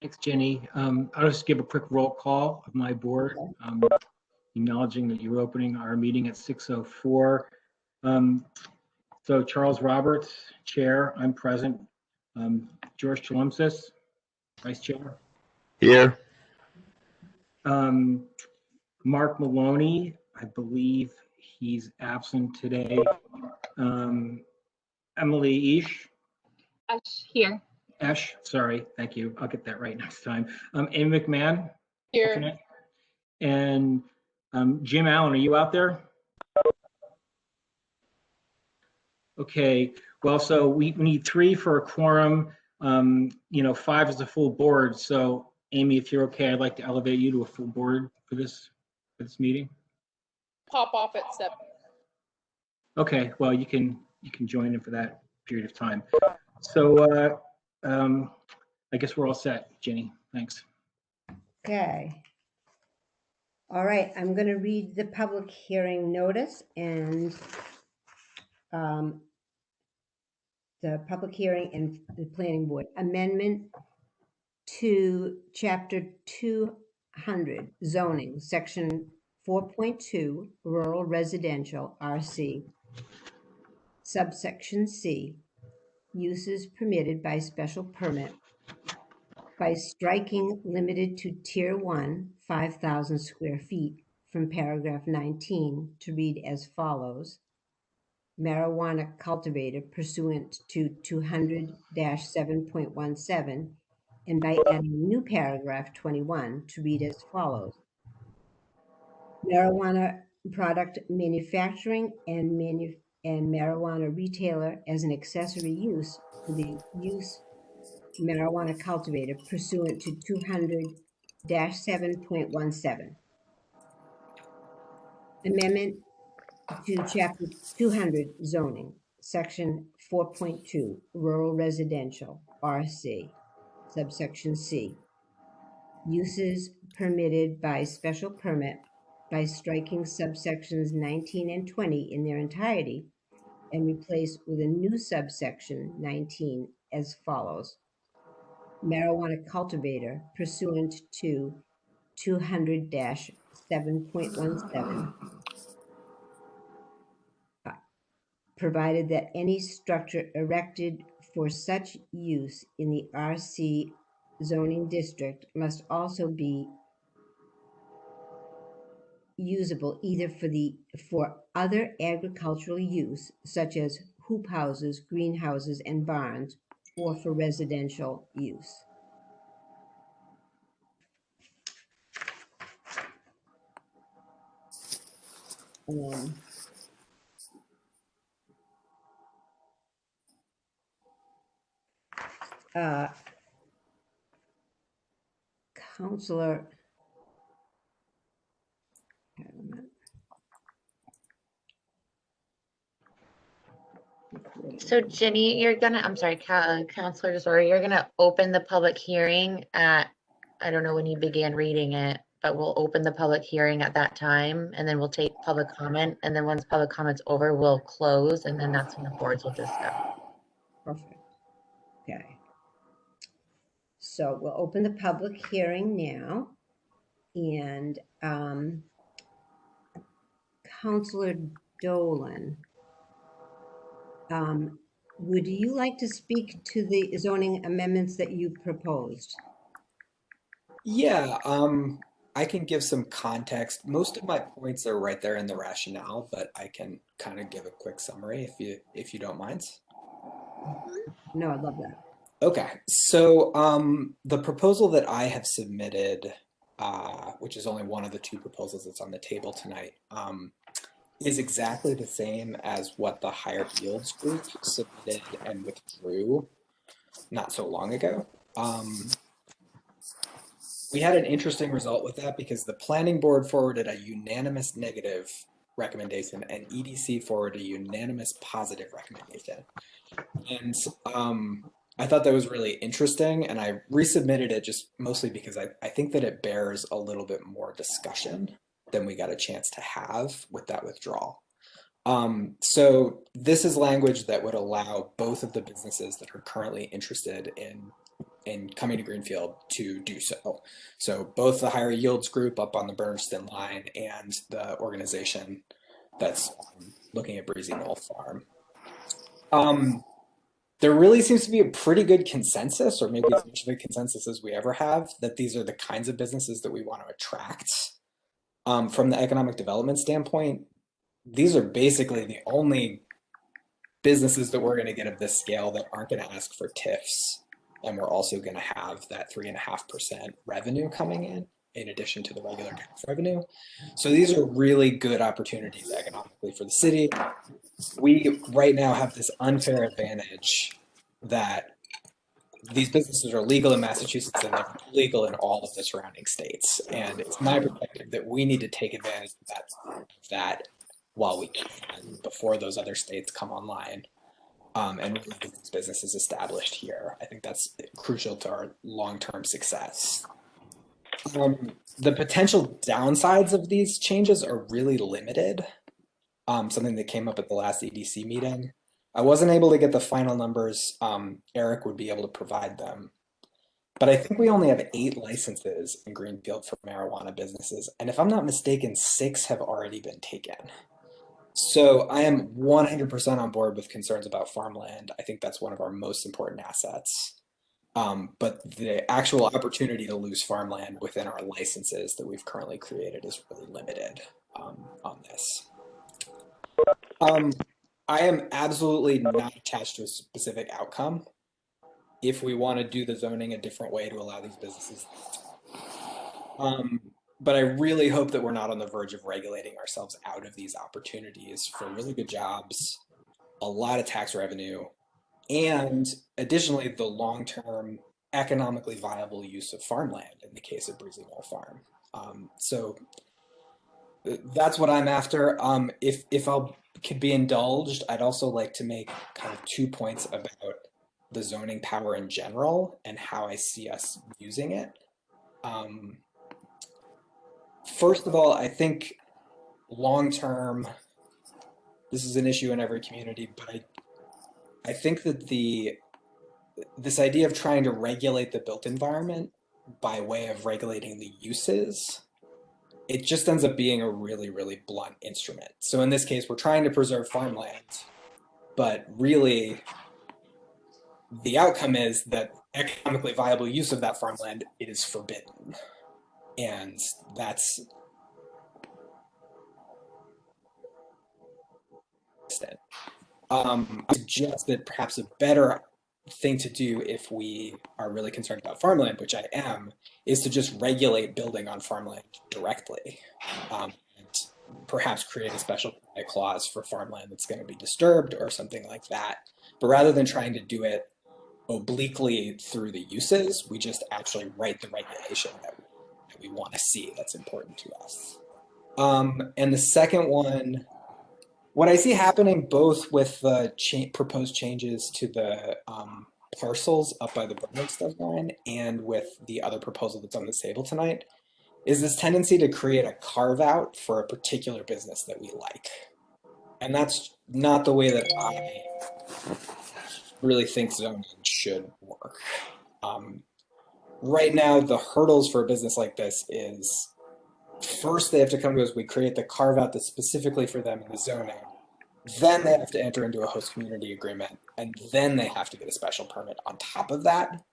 Thanks, Jenny. I'll just give a quick roll call of my board, acknowledging that you're opening our meeting at 6:04. So Charles Roberts, Chair, I'm present. George Chalimpsest, Vice Chair. Here. Mark Maloney, I believe he's absent today. Emily Esch. Here. Esch, sorry, thank you. I'll get that right next time. Amy McMahon. Here. And Jim Allen, are you out there? Okay, well, so we need 3 for a quorum. 5 is a full board. So Amy, if you're okay, I'd like to elevate you to a full board for this meeting. Pop off at 7. Okay, well, you can join in for that period of time. So I guess we're all set, Jenny. Thanks. Okay. All right, I'm going to read the public hearing notice and the public hearing and the planning board amendment to chapter 200 zoning, section 4.2 rural residential RC, subsection C, uses permitted by special permit, by striking limited to tier 1, 5,000 square feet from paragraph 19 to read as follows. Marijuana cultivator pursuant to 200-7.17, and by adding new paragraph 21 to read as follows. Marijuana product manufacturing and marijuana retailer as an accessory use for the use marijuana cultivator pursuant to 200-7.17. Amendment to chapter 200 zoning, section 4.2 rural residential RC, subsection C, uses permitted by special permit, by striking subsections 19 and 20 in their entirety and replace with a new subsection 19 as follows. Marijuana cultivator pursuant to 200-7.17, provided that any structure erected for such use in the RC zoning district must also be usable either for other agricultural use, such as hoop houses, greenhouses, and barns, or for residential use. Counselor, so Jenny, I'm sorry, Counselor DeSoria, you're gonna open the public hearing at, I don't know when you began reading it, but we'll open the public hearing at that time, and then we'll take public comment, and then once public comment's over, we'll close, and then that's when the boards will discuss. Perfect. Okay. So we'll open the public hearing now, and Counselor Dolan, would you like to speak to the zoning amendments that you proposed? Yeah, I can give some context. Most of my points are right there in the rationale, but I can kind of give a quick summary if you don't mind. No, I'd love that. Okay, so the proposal that I have submitted, which is only one of the 2 proposals that's on the table tonight, is exactly the same as what the Higher Fields group submitted and withdrew not so long ago. We had an interesting result with that because the planning board forwarded a unanimous negative recommendation and EDC forwarded a unanimous positive recommendation. And I thought that was really interesting, and I resubmitted it just mostly because I think that it bears a little bit more discussion than we got a chance to have with that withdrawal. So this is language that would allow both of the businesses that are currently interested in in coming to Greenfield to do so. So both the higher yields group up on the Bernston line and the organization that's looking at Breezy Knoll Farm. There really seems to be a pretty good consensus, or maybe as much of a consensus as we ever have, that these are the kinds of businesses that we want to attract. From the economic development standpoint, these are basically the only businesses that we're going to get of this scale that aren't going to ask for TIFs. And we're also going to have that 3.5% revenue coming in addition to the regular tax revenue. So these are really good opportunities economically for the city. We right now have this unfair advantage that these businesses are legal in Massachusetts and they're legal in all of the surrounding states. And it's my perspective that we need to take advantage of that while we can, before those other states come online, and really get these businesses established here. I think that's crucial to our long-term success. The potential downsides of these changes are really limited. Something that came up at the last EDC meeting. I wasn't able to get the final numbers. Eric would be able to provide them. But I think we only have 8 licenses in Greenfield for marijuana businesses. And if I'm not mistaken, 6 have already been taken. So I am 100% on board with concerns about farmland. I think that's one of our most important assets. But the actual opportunity to lose farmland within our licenses that we've currently created is really limited on this. I am absolutely not attached to a specific outcome. If we want to do the zoning a different way to allow these businesses, but I really hope that we're not on the verge of regulating ourselves out of these opportunities for really good jobs, a lot of tax revenue, and additionally, the long-term economically viable use of farmland in the case of Breezy Knoll Farm. So that's what I'm after. If I could be indulged, I'd also like to make kind of 2 points about the zoning power in general and how I see us using it. First of all, I think long-term, this is an issue in every community, but I think that this idea of trying to regulate the built environment by way of regulating the uses, it just ends up being a really, really blunt instrument. So in this case, we're trying to preserve farmland, but really the outcome is that economically viable use of that farmland is forbidden. And that's I suggest that perhaps a better thing to do if we are really concerned about farmland, which I am, is to just regulate building on farmland directly, and perhaps create a special clause for farmland that's going to be disturbed or something like that. But rather than trying to do it obliquely through the uses, we just actually write the regulation that we want to see that's important to us. And the second one, what I see happening both with the proposed changes to the parcels up by the Bernston line and with the other proposal that's on the table tonight is this tendency to create a carve out for a particular business that we like. And that's not the way that I really think zoning should work. Right now, the hurdles for a business like this is first they have to come to us, we create the carve out that's specifically for them in the zoning. Then they have to enter into a host community agreement, and then they have to get a special permit on top of that.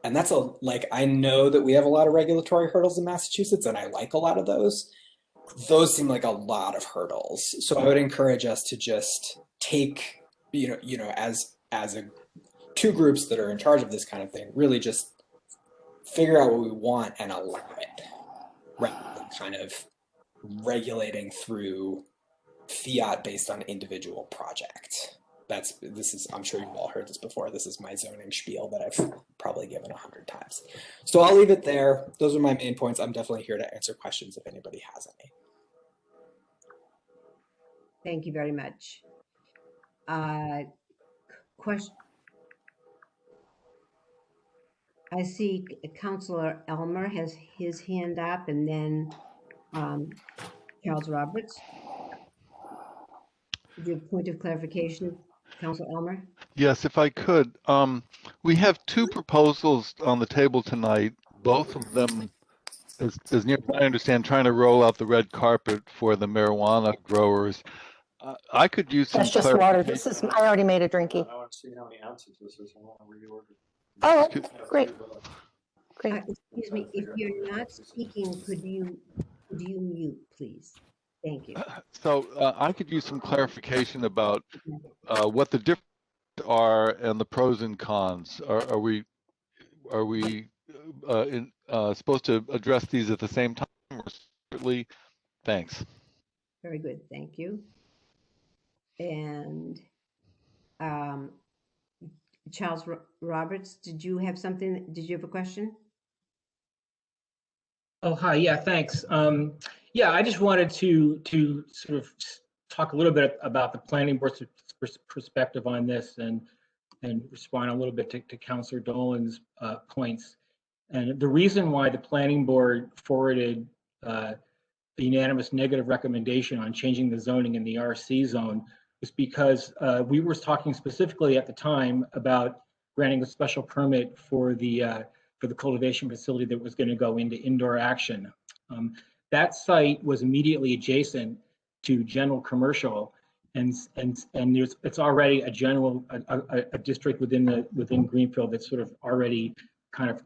And that's I know that we have a lot of regulatory hurdles in Massachusetts, and I like a lot of those. Those seem like a lot of hurdles. So I would encourage us to just take, as two groups that are in charge of this kind of thing, really just figure out what we want and allow it, rather than kind of regulating through fiat based on individual project. I'm sure you've all heard this before. This is my zoning spiel that I've probably given 100 times. So I'll leave it there. Those are my main points. I'm definitely here to answer questions if anybody has any. Thank you very much. Question. I see Councilor Elmer has his hand up, and then Charles Roberts. Do you have a point of clarification? Councilor Elmer? Yes, if I could. We have two proposals on the table tonight, both of them, as near as I understand, trying to roll out the red carpet for the marijuana growers. I could use some That's just water. clarification. This is, I already made a drinky. I want to see how many ounces this is. I want to reorder. Oh, great. Great. Excuse me, if you're not speaking, could you mute, please? Thank you. So I could use some clarification about what the differences are and the pros and cons. Are we supposed to address these at the same time or separately? Thanks. Very good, thank you. And Charles Roberts, did you have something? Did you have a question? Oh, hi. Yeah, thanks. Yeah, I just wanted to sort of talk a little bit about the planning board's perspective on this and respond a little bit to Councilor Dolan's points. And the reason why the planning board forwarded a unanimous negative recommendation on changing the zoning in the RC zone was because we were talking specifically at the time about granting a special permit for the cultivation facility that was going to go into indoor action. That site was immediately adjacent to general commercial, and it's already a district within Greenfield that's sort of already kind of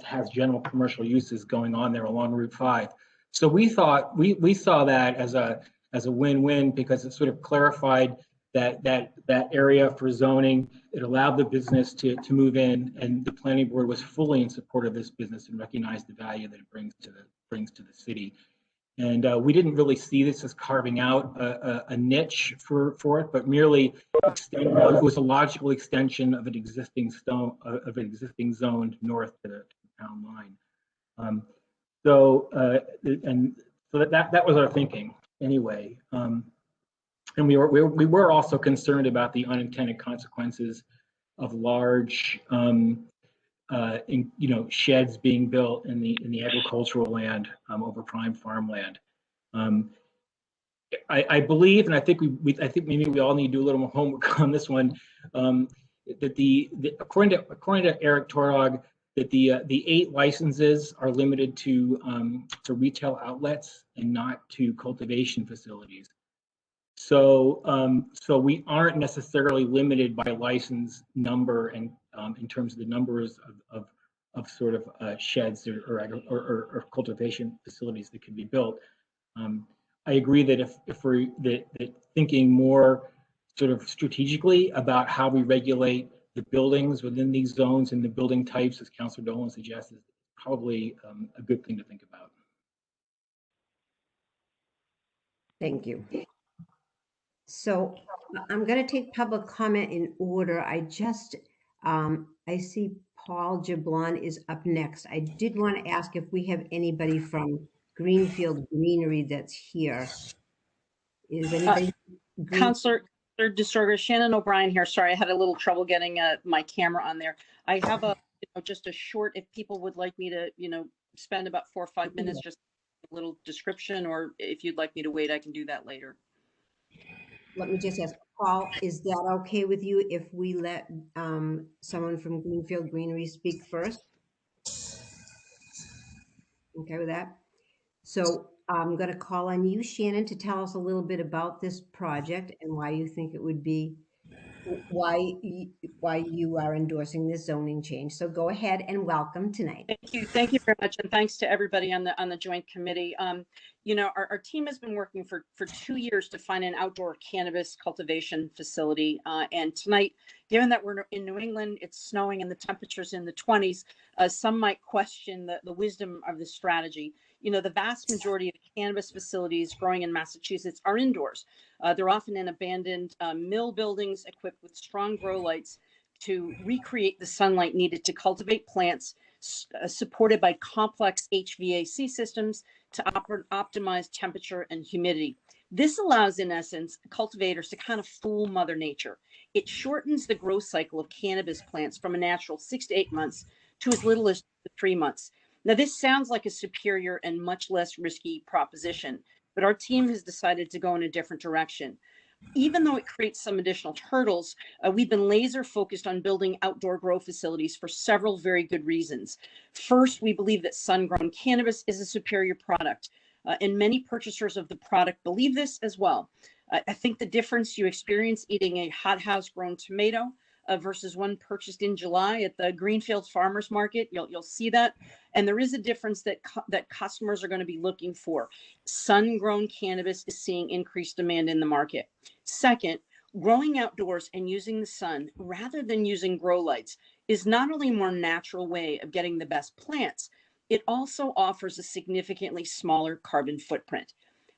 has general commercial uses going on there along Route 5. So we thought we saw that as a win-win because it sort of clarified that area for zoning. It allowed the business to move in, and the planning board was fully in support of this business and recognized the value that it brings to the city. And we didn't really see this as carving out a niche for it, but merely it was a logical extension of an existing zone north to the town line. So that was our thinking anyway. And we were also concerned about the unintended consequences of large, sheds being built in the agricultural land over prime farmland. I believe, and I think maybe we all need to do a little more homework on this one. That according to Eric Torog, that the 8 licenses are limited to retail outlets and not to cultivation facilities. So we aren't necessarily limited by license number and in terms of the numbers of sort of sheds or cultivation facilities that can be built. I agree that if we're thinking more sort of strategically about how we regulate the buildings within these zones and the building types, as Councilor Dolan suggested, probably a good thing to think about. Thank you. So I'm going to take public comment in order. I see Paul Jablon is up next. I did want to ask if we have anybody from Greenfield Greenery that's here. Is anybody? Councilor DeSorga, Shannon O'Brien here. Sorry, I had a little trouble getting my camera on there. I have just a short, if people would like me to, spend about 4 or 5 minutes, just a little description, or if you'd like me to wait, I can do that later. Let me just ask, Paul, is that okay with you if we let someone from Greenfield Greenery speak first? Okay with that? So I'm going to call on you, Shannon, to tell us a little bit about this project and why you think it would be, why you are endorsing this zoning change. So go ahead and welcome tonight. Thank you very much, and thanks to everybody on the joint committee. Our team has been working for 2 years to find an outdoor cannabis cultivation facility, and tonight, given that we're in New England, it's snowing and the temperatures in the 20s, some might question the wisdom of this strategy. The vast majority of cannabis facilities growing in Massachusetts are indoors. They're often in abandoned mill buildings equipped with strong grow lights to recreate the sunlight needed to cultivate plants, supported by complex HVAC systems to optimize temperature and humidity. This allows, in essence, cultivators to kind of fool Mother Nature. It shortens the growth cycle of cannabis plants from a natural 6 to 8 months to as little as 3 months. Now, this sounds like a superior and much less risky proposition, but our team has decided to go in a different direction. Even though it creates some additional hurdles, we've been laser focused on building outdoor grow facilities for several very good reasons. First, we believe that sun-grown cannabis is a superior product, and many purchasers of the product believe this as well. I think the difference you experience eating a hothouse grown tomato versus one purchased in July at the Greenfield Farmers Market, you'll see that. And there is a difference that customers are going to be looking for. Sun-grown cannabis is seeing increased demand in the market. Second, growing outdoors and using the sun rather than using grow lights is not only a more natural way of getting the best plants, it also offers a significantly smaller carbon footprint.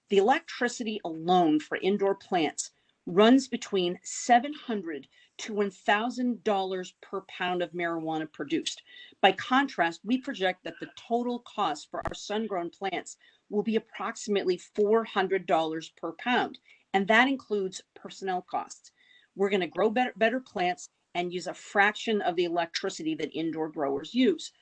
The electricity alone for indoor plants runs between $700 to $1,000 per pound of marijuana produced. By contrast, we project that the total cost for our sun-grown plants will be approximately $400 per pound, and that includes personnel costs. We're going to grow better plants and use a fraction of the electricity that indoor growers use.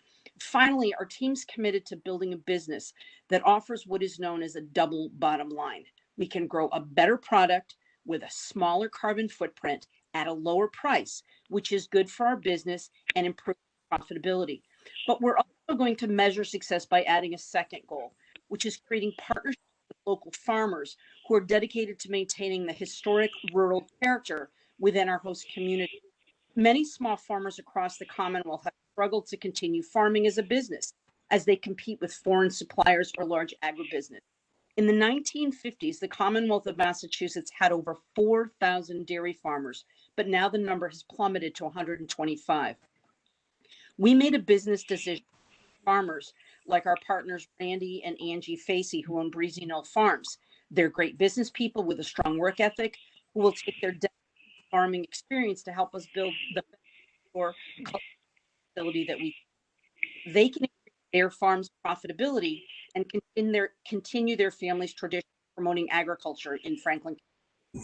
Finally, our team's committed to building a business that offers what is known as a double bottom line. We can grow a better product with a smaller carbon footprint at a lower price, which is good for our business and improve profitability. But we're also going to measure success by adding a second goal, which is creating partnerships with local farmers who are dedicated to maintaining the historic rural character within our host community. Many small farmers across the Commonwealth have struggled to continue farming as a business as they compete with foreign suppliers or large agribusiness. In the 1950s, the Commonwealth of Massachusetts had over 4,000 dairy farmers, but now the number has plummeted to 125. We made a business decision for farmers like our partners Randy and Angie Facey, who own Breezy Knoll Farms. They're great business people with a strong work ethic who will take their farming experience to help us build the facility that they can increase their farm's profitability and continue their family's tradition of promoting agriculture in Franklin.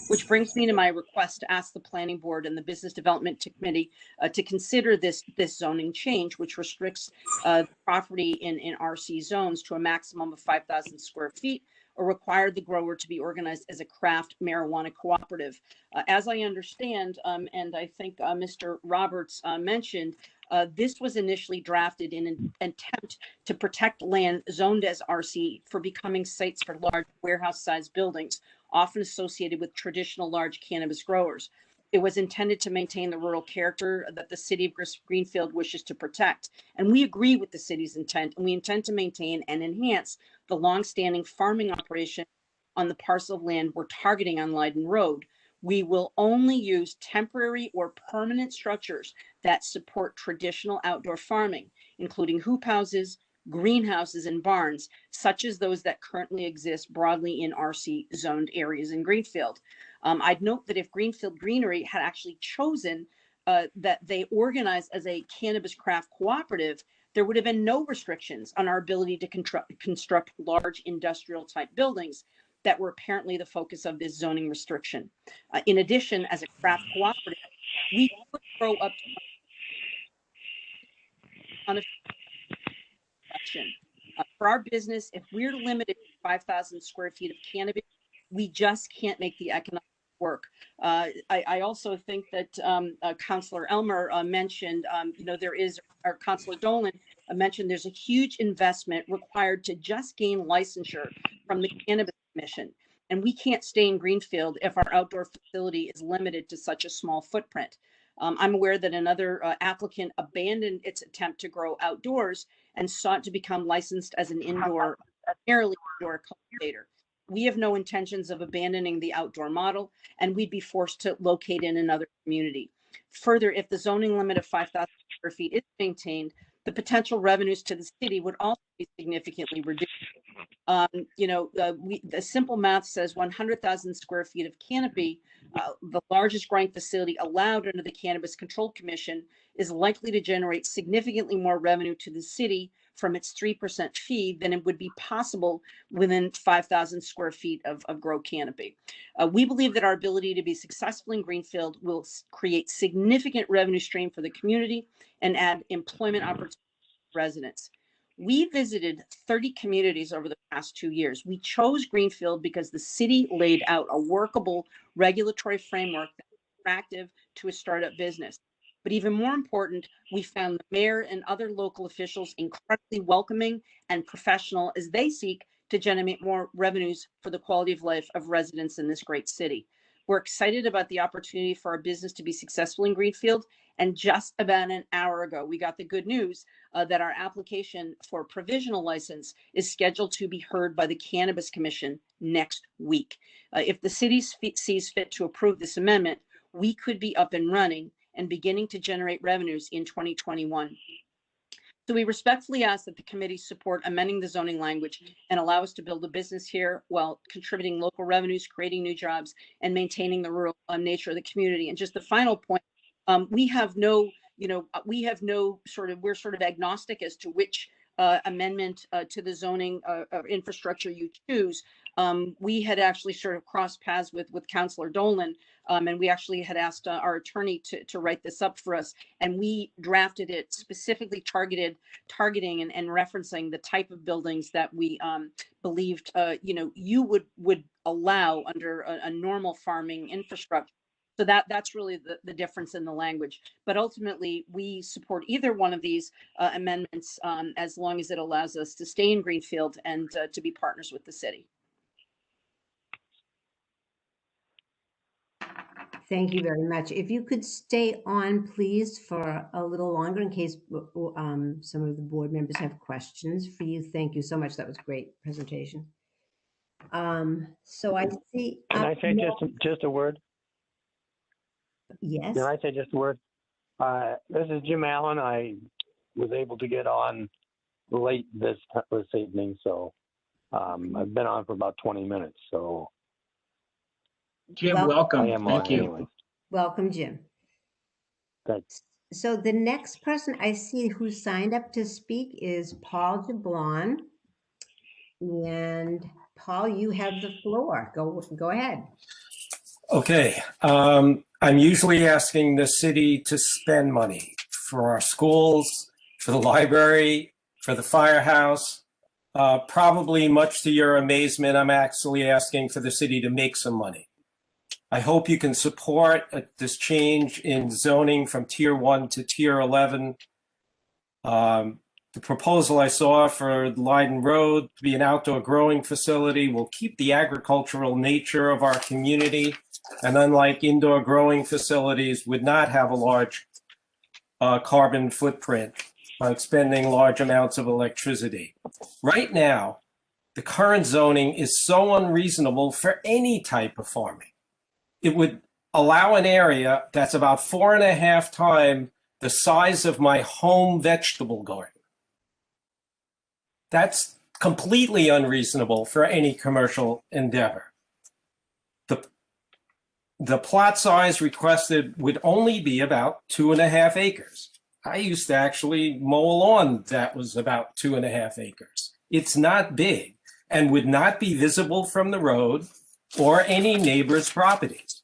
Which brings me to my request to ask the planning board and the business development committee to consider this zoning change, which restricts property in RC zones to a maximum of 5,000 square feet, or require the grower to be organized as a craft marijuana cooperative. As I understand, and I think Mr. Roberts mentioned, this was initially drafted in an attempt to protect land zoned as RC for becoming sites for large warehouse-sized buildings, often associated with traditional large cannabis growers. It was intended to maintain the rural character that the city of Greenfield wishes to protect. And we agree with the city's intent, and we intend to maintain and enhance the longstanding farming operation on the parcel of land we're targeting on Leiden Road. We will only use temporary or permanent structures that support traditional outdoor farming, including hoop houses, greenhouses, and barns, such as those that currently exist broadly in RC zoned areas in Greenfield. I'd note that if Greenfield Greenery had actually chosen that they organize as a cannabis craft cooperative, there would have been no restrictions on our ability to construct large industrial type buildings that were apparently the focus of this zoning restriction. In addition, as a craft cooperative, we could grow up to on a for our business. If we're limited to 5,000 square feet of cannabis, we just can't make the economic work. I also think that Councillor Elmer mentioned, or Councillor Dolan mentioned there's a huge investment required to just gain licensure from the Cannabis Commission. And we can't stay in Greenfield if our outdoor facility is limited to such a small footprint. I'm aware that another applicant abandoned its attempt to grow outdoors and sought to become licensed as an primarily indoor cultivator. We have no intentions of abandoning the outdoor model, and we'd be forced to locate in another community. Further, if the zoning limit of 5,000 square feet is maintained, the potential revenues to the city would also be significantly reduced. The simple math says 100,000 square feet of canopy, the largest growing facility allowed under the Cannabis Control Commission, is likely to generate significantly more revenue to the city from its 3% fee than it would be possible within 5,000 square feet of grow canopy. We believe that our ability to be successful in Greenfield will create significant revenue stream for the community and add employment opportunities for residents. We visited 30 communities over the past 2 years. We chose Greenfield because the city laid out a workable regulatory framework that was attractive to a startup business. But even more important, we found the mayor and other local officials incredibly welcoming and professional as they seek to generate more revenues for the quality of life of residents in this great city. We're excited about the opportunity for our business to be successful in Greenfield. And just about an hour ago, we got the good news that our application for provisional license is scheduled to be heard by the Cannabis Commission next week. If the city sees fit to approve this amendment, we could be up and running and beginning to generate revenues in 2021. So we respectfully ask that the committee support amending the zoning language and allow us to build a business here while contributing local revenues, creating new jobs, and maintaining the rural nature of the community. And just the final point, we have no we're sort of agnostic as to which amendment to the zoning infrastructure you choose. We had actually sort of crossed paths with Councillor Dolan, and we actually had asked our attorney to write this up for us, and we drafted it specifically targeting and referencing the type of buildings that we believed you would allow under a normal farming infrastructure. So that's really the difference in the language. But ultimately, we support either one of these amendments as long as it allows us to stay in Greenfield and to be partners with the city. Thank you very much. If you could stay on, please, for a little longer in case some of the board members have questions for you. Thank you so much. That was a great presentation. So I see. Can I say just a word? Yes. Can I say just a word? This is Jim Allen. I was able to get on late this evening, so I've been on for about 20 minutes. So Jim, Well- welcome. I am Thank on you. anyway. Welcome, Jim. Thanks. So the next person I see who signed up to speak is Paul DeBlon. And Paul, you have the floor. Go ahead. Okay. I'm usually asking the city to spend money for our schools, for the library, for the firehouse. Probably much to your amazement, I'm actually asking for the city to make some money. I hope you can support this change in zoning from Tier 1 to Tier 11. The proposal I saw for Leiden Road to be an outdoor growing facility will keep the agricultural nature of our community, and unlike indoor growing facilities, would not have a large carbon footprint by expending large amounts of electricity. Right now, the current zoning is so unreasonable for any type of farming. It would allow an area that's about 4.5 times the size of my home vegetable garden. That's completely unreasonable for any commercial endeavor. The plot size requested would only be about 2.5 acres. I used to actually mow a lawn that was about 2.5 acres. It's not big and would not be visible from the road or any neighbor's properties.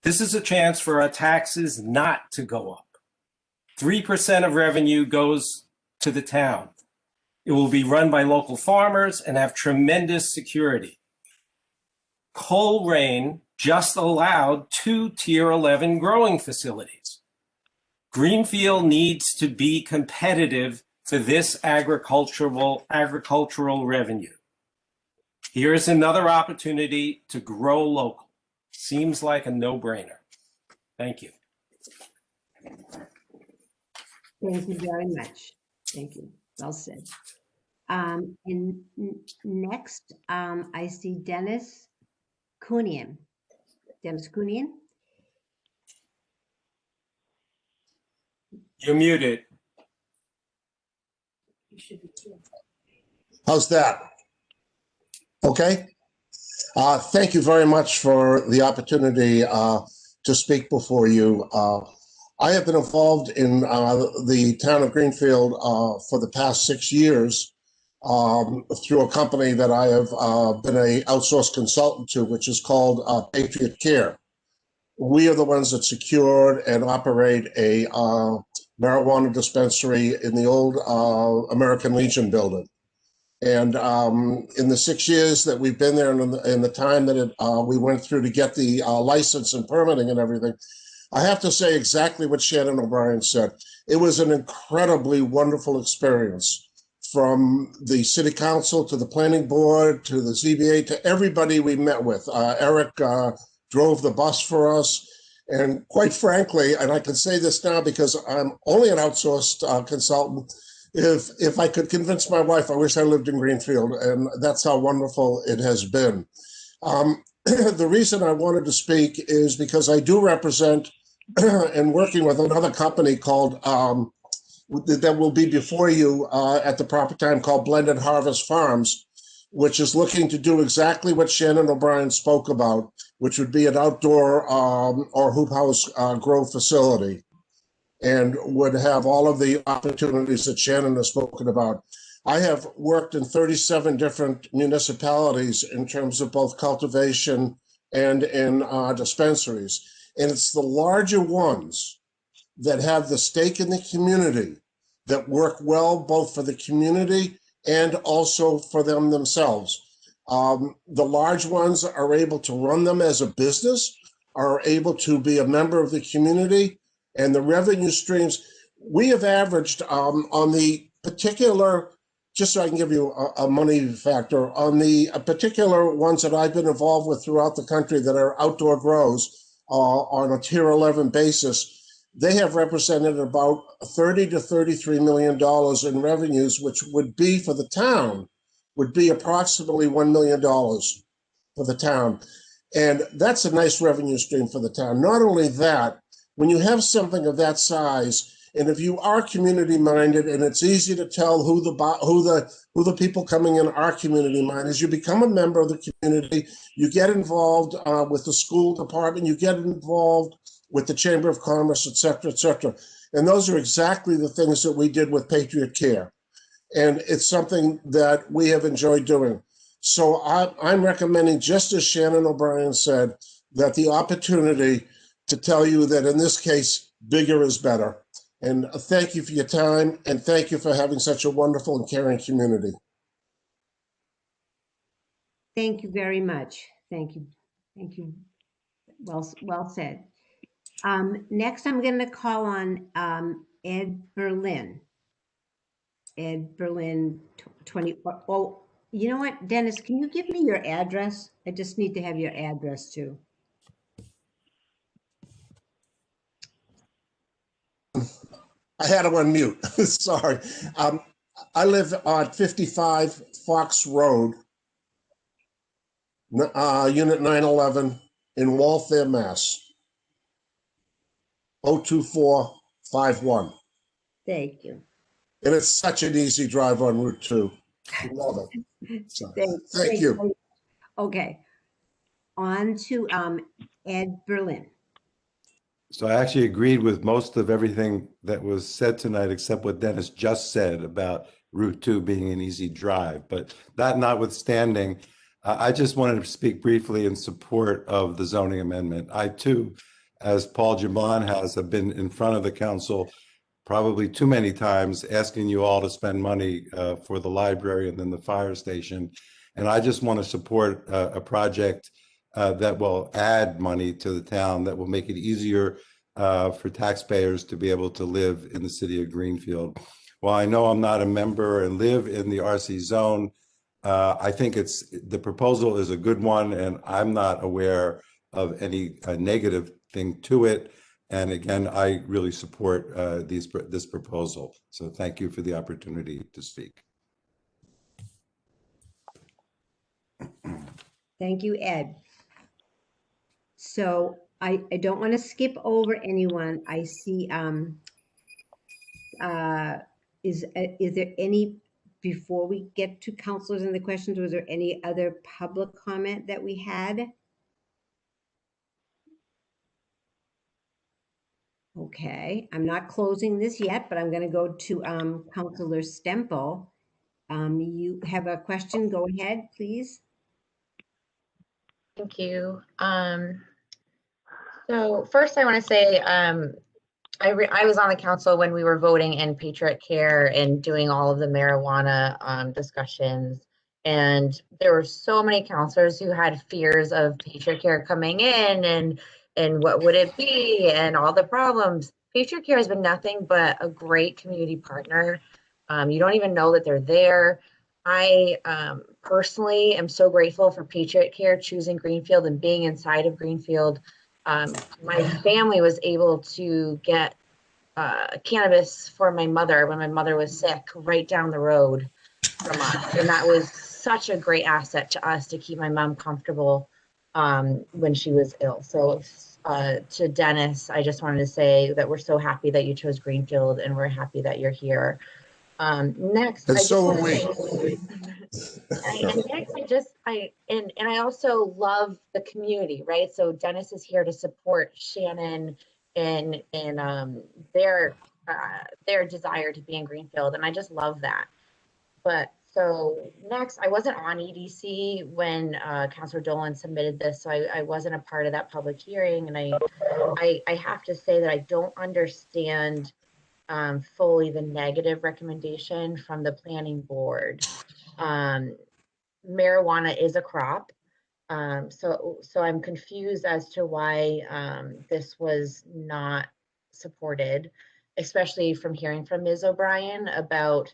This is a chance for our taxes not to go up. 3% of revenue goes to the town. It will be run by local farmers and have tremendous security. Coleraine just allowed 2 Tier 11 growing facilities. Greenfield needs to be competitive for this agricultural revenue. Here's another opportunity to grow local. Seems like a no-brainer. Thank you. Thank you very much. Thank you. Well said. And next, I see Dennis Kunian. Dennis Kunian? You're muted. How's that? Okay. Thank you very much for the opportunity to speak before you. I have been involved in the town of Greenfield for the past 6 years through a company that I have been an outsourced consultant to, which is called Patriot Care. We are the ones that secured and operate a marijuana dispensary in the old American Legion building. And in the 6 years that we've been there, and in the time that we went through to get the license and permitting and everything, I have to say exactly what Shannon O'Brien said. It was an incredibly wonderful experience, from the city council to the planning board to the ZBA to everybody we met with. Eric drove the bus for us. And quite frankly, and I can say this now because I'm only an outsourced consultant, if I could convince my wife, I wish I lived in Greenfield, and that's how wonderful it has been. The reason I wanted to speak is because I do represent and working with another company called that will be before you at the proper time, called Blended Harvest Farms, which is looking to do exactly what Shannon O'Brien spoke about, which would be an outdoor or hoop house grow facility, and would have all of the opportunities that Shannon has spoken about. I have worked in 37 different municipalities in terms of both cultivation and in dispensaries. And it's the larger ones that have the stake in the community that work well, both for the community and also for them themselves. The large ones are able to run them as a business, are able to be a member of the community, and the revenue streams. We have averaged on the particular, just so I can give you a money factor, on the particular ones that I've been involved with throughout the country that are outdoor grows on a tier 11 basis, they have represented about $30 to $33 million in revenues, which would be for the town, would be approximately $1 million for the town. And that's a nice revenue stream for the town. Not only that, when you have something of that size, and if you are community minded, and it's easy to tell who the people coming in are community minded, you become a member of the community. You get involved with the school department. You get involved with the Chamber of Commerce, et cetera, et cetera. And those are exactly the things that we did with Patriot Care. And it's something that we have enjoyed doing. So I'm recommending, just as Shannon O'Brien said, that the opportunity to tell you that in this case, bigger is better. And thank you for your time, and thank you for having such a wonderful and caring community. Thank you very much. Thank you. Thank you. Well said. Next, I'm going to call on Ed Berlin. Ed Berlin, 20. Oh, you know what, Dennis, can you give me your address? I just need to have your address too. I had him on mute. Sorry. I live on 55 Fox Road, Unit 911 in Waltham, Mass. 02451. Thank you. And it's such an easy drive on Route 2. Love it. So, thank you. Okay. On to Ed Berlin. So I actually agreed with most of everything that was said tonight, except what Dennis just said about Route 2 being an easy drive. But that notwithstanding, I just wanted to speak briefly in support of the zoning amendment. I too, as Paul Jabon has, have been in front of the council probably too many times asking you all to spend money for the library and then the fire station. And I just want to support a project that will add money to the town, that will make it easier for taxpayers to be able to live in the city of Greenfield. While I know I'm not a member and live in the RC zone, I think the proposal is a good one, and I'm not aware of any negative thing to it. And again, I really support this proposal. So thank you for the opportunity to speak. Thank you, Ed. So I don't want to skip over anyone. I see, is there any, before we get to counselors and the questions, was there any other public comment that we had? Okay, I'm not closing this yet, but I'm going to go to Counselor Stempel. You have a question, go ahead, please. Thank you. So first I want to say I was on the council when we were voting in Patriot Care and doing all of the marijuana discussions. And there were so many counselors who had fears of Patriot Care coming in and what would it be and all the problems. Patriot Care has been nothing but a great community partner. You don't even know that they're there. I personally am so grateful for Patriot Care choosing Greenfield and being inside of Greenfield. My family was able to get cannabis for my mother when my mother was sick right down the road from us. And that was such a great asset to us to keep my mom comfortable when she was ill. So to Dennis, I just wanted to say that we're so happy that you chose Greenfield and we're happy that you're here. Next, And I so just are we. and I also love the community, right? So Dennis is here to support Shannon in their desire to be in Greenfield, and I just love that. But so next, I wasn't on EDC when Councilor Dolan submitted this, so I wasn't a part of that public hearing, and I have to say that I don't understand fully the negative recommendation from the planning board. Marijuana is a crop. So I'm confused as to why this was not supported, especially from hearing from Ms. O'Brien about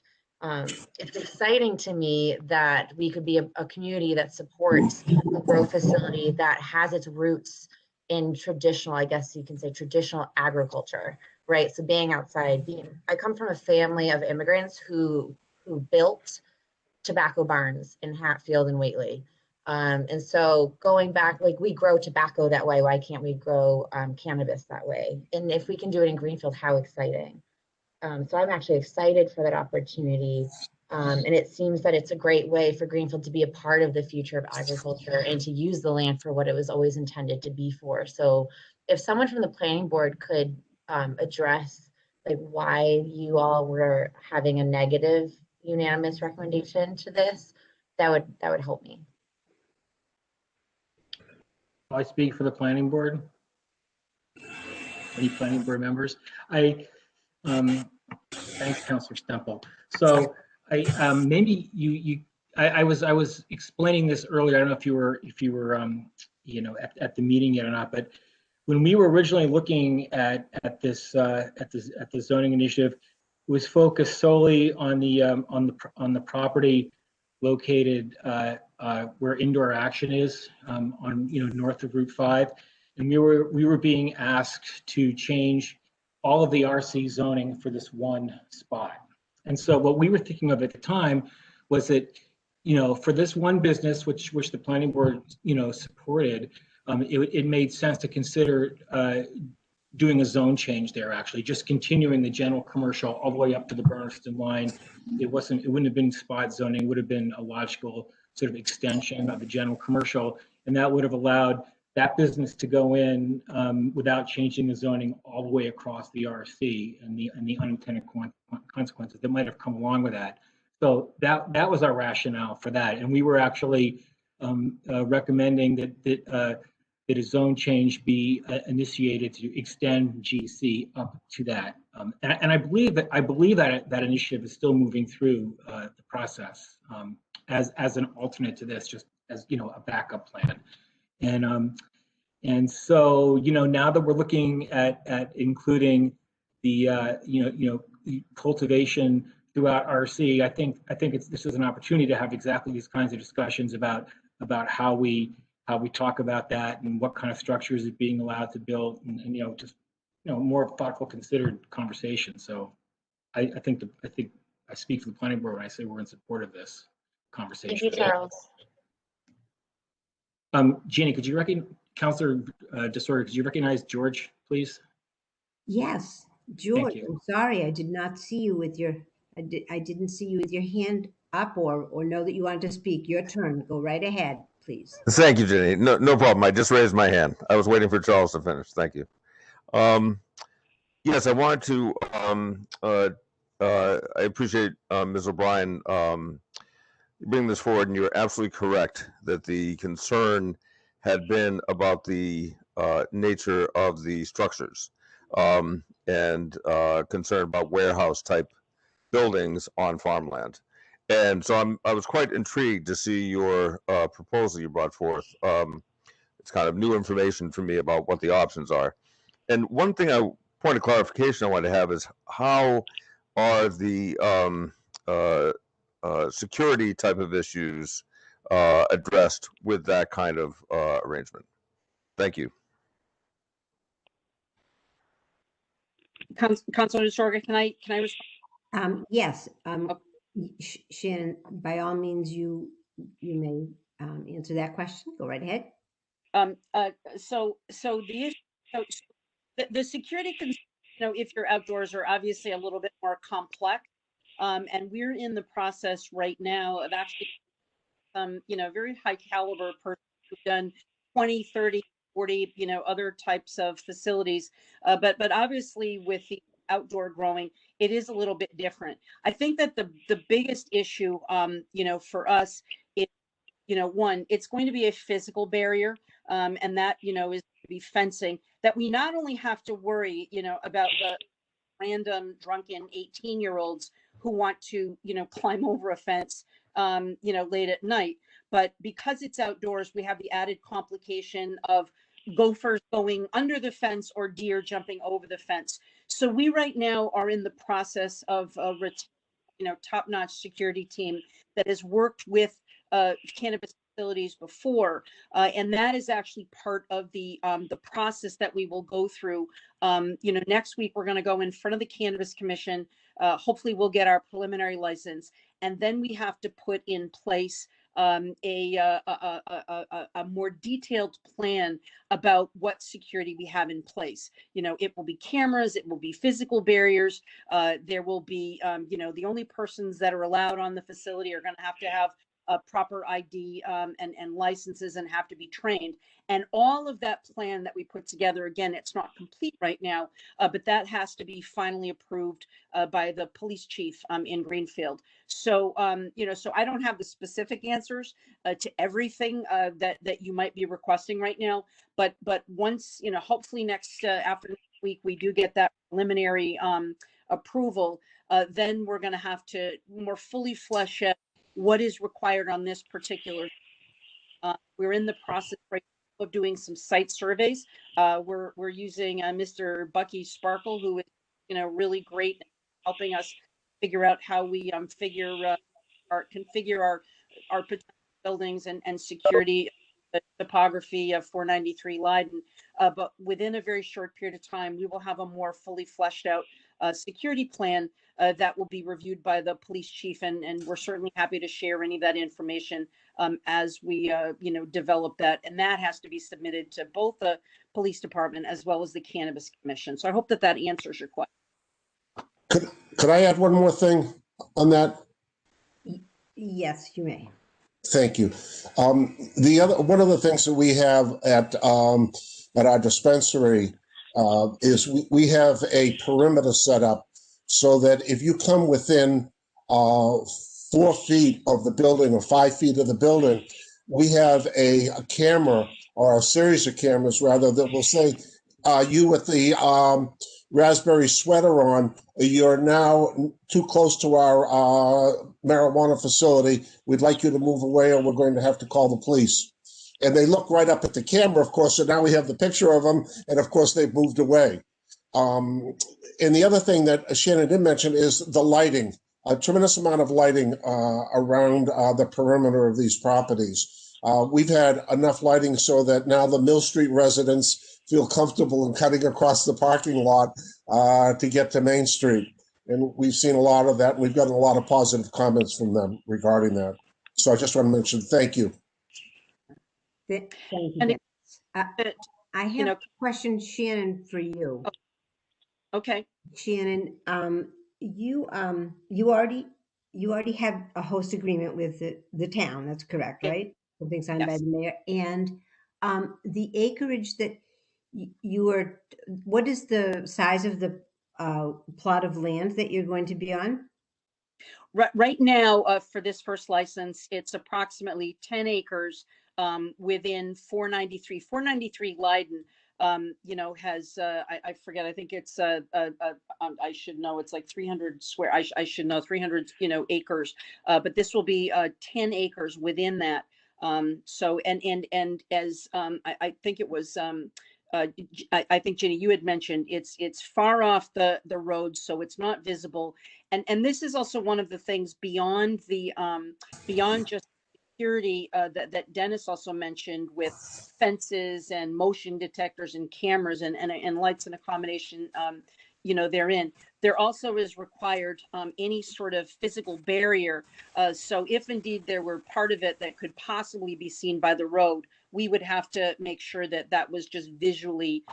it's exciting to me that we could be a community that supports a grow facility that has its roots in traditional, I guess you can say traditional agriculture, right? So being outside, I come from a family of immigrants who built tobacco barns in Hatfield and Whately. And so going back, like we grow tobacco that way, why can't we grow cannabis that way? And if we can do it in Greenfield, how exciting. So I'm actually excited for that opportunity. And it seems that it's a great way for Greenfield to be a part of the future of agriculture and to use the land for what it was always intended to be for. So if someone from the planning board could address like why you all were having a negative unanimous recommendation to this, that would help me. I speak for the planning board. Any planning board members? Thanks, Councilor Stemple. So maybe I was explaining this earlier. I don't know if you were at the meeting yet or not, but when we were originally looking at the zoning initiative, it was focused solely on the property located where indoor action is on north of Route 5, and we were being asked to change all of the RC zoning for this one spot. And so what we were thinking of at the time was that, for this one business, which the planning board, supported, it made sense to consider doing a zone change there, actually, just continuing the general commercial all the way up to the Bernardston line. It wouldn't have been spot zoning, it would have been a logical sort of extension of the general commercial. And that would have allowed that business to go in without changing the zoning all the way across the RC and the unintended consequences that might have come along with that. So that was our rationale for that. And we were actually recommending that a zone change be initiated to extend GC up to that. And I believe that initiative is still moving through the process as an alternate to this, just as a backup plan. And so now that we're looking at including the cultivation throughout RC, I think this is an opportunity to have exactly these kinds of discussions about how we talk about that and what kind of structures is being allowed to build, and just more thoughtful, considered conversation. So I think I speak for the planning board when I say we're in support of this conversation. Thank you, Charles. Jeannie, could you Councilor DeSoria, could you recognize George, please? Yes, George, I'm sorry, I did not see you with your, I didn't see you with your hand up or know that you wanted to speak. Your turn. Go right ahead, please. Thank you, Jenny. No problem. I just raised my hand. I was waiting for Charles to finish. Thank you. Yes, I wanted to, I appreciate Ms. O'Brien bringing this forward, and you're absolutely correct that the concern had been about the nature of the structures. and concern about warehouse type buildings on farmland. And so I was quite intrigued to see your proposal you brought forth. It's kind of new information for me about what the options are. And one thing point of clarification I want to have is how are the security type of issues addressed with that kind of arrangement? Thank you. Councilor Sorga, can I respond? Yes, Shannon, by all means, you may answer that question. Go right ahead. So the issue, so the security concerns, if you're outdoors, are obviously a little bit more complex. And we're in the process right now of actually, very high caliber person who've done 20, 30, 40, other types of facilities. But obviously with the outdoor growing, it is a little bit different. I think that the biggest issue, for us is, one, it's going to be a physical barrier, and that, is to be fencing, that we not only have to worry, about the random drunken 18-year-olds who want to, climb over a fence, late at night, but because it's outdoors, we have the added complication of gophers going under the fence or deer jumping over the fence. So we right now are in the process of top-notch security team that has worked with cannabis facilities before, and that is actually part of the process that we will go through. Next week we're going to go in front of the Cannabis Commission. Hopefully we'll get our preliminary license, and then we have to put in place a more detailed plan about what security we have in place. It will be cameras, it will be physical barriers. There will be, the only persons that are allowed on the facility are going to have a proper ID and licenses and have to be trained. And all of that plan that we put together, again, it's not complete right now, but that has to be finally approved by the police chief in Greenfield. So, so I don't have the specific answers to everything that you might be requesting right now, but once, hopefully after next week, we do get that preliminary approval, then we're going to have to more fully flesh out what is required on this particular. We're in the process right now of doing some site surveys. We're using Mr. Bucky Sparkle, who is really great at helping us figure out how we configure our potential buildings and security topography of 493 Leiden. But within a very short period of time, we will have a more fully fleshed out security plan that will be reviewed by the police chief, and we're certainly happy to share any of that information as we develop that, and that has to be submitted to both the police department as well as the Cannabis Commission. So I hope that answers your question. Could I add one more thing on that? Yes, you may. Thank you. One of the things that we have at our dispensary is we have a perimeter set up so that if you come within 4 feet of the building or 5 feet of the building, we have a camera or a series of cameras rather that will say, you with the raspberry sweater on, you're now too close to our marijuana facility. We'd like you to move away or we're going to have to call the police. And they look right up at the camera, of course, so now we have the picture of them, and of course they've moved away. And the other thing that Shannon did mention is the lighting. A tremendous amount of lighting around the perimeter of these properties. We've had enough lighting so that now the Mill Street residents feel comfortable in cutting across the parking lot to get to Main Street. And we've seen a lot of that. And we've gotten a lot of positive comments from them regarding that. So I just want to mention, thank you. Thank you. I have a question, Shannon, for you. Okay. Shannon, you already have a host agreement with the town. That's correct, right? Something signed by the mayor. And the acreage that you are, what is the size of the plot of land that you're going to be on? Right now, for this first license, it's approximately 10 acres within 493 Leiden. you know, has, I forget, I think it's, I should know, it's like 300 square, I should know 300, you know, acres. But this will be 10 acres within that. So, and as I think it was, I think Ginny, you had mentioned it's far off the road, so it's not visible. And this is also one of the things beyond the beyond just security that Dennis also mentioned with fences and motion detectors and cameras and lights and accommodation, you know, therein. There also is required any sort of physical barrier. So if indeed there were part of it that could possibly be seen by the road, we would have to make sure that that was just visually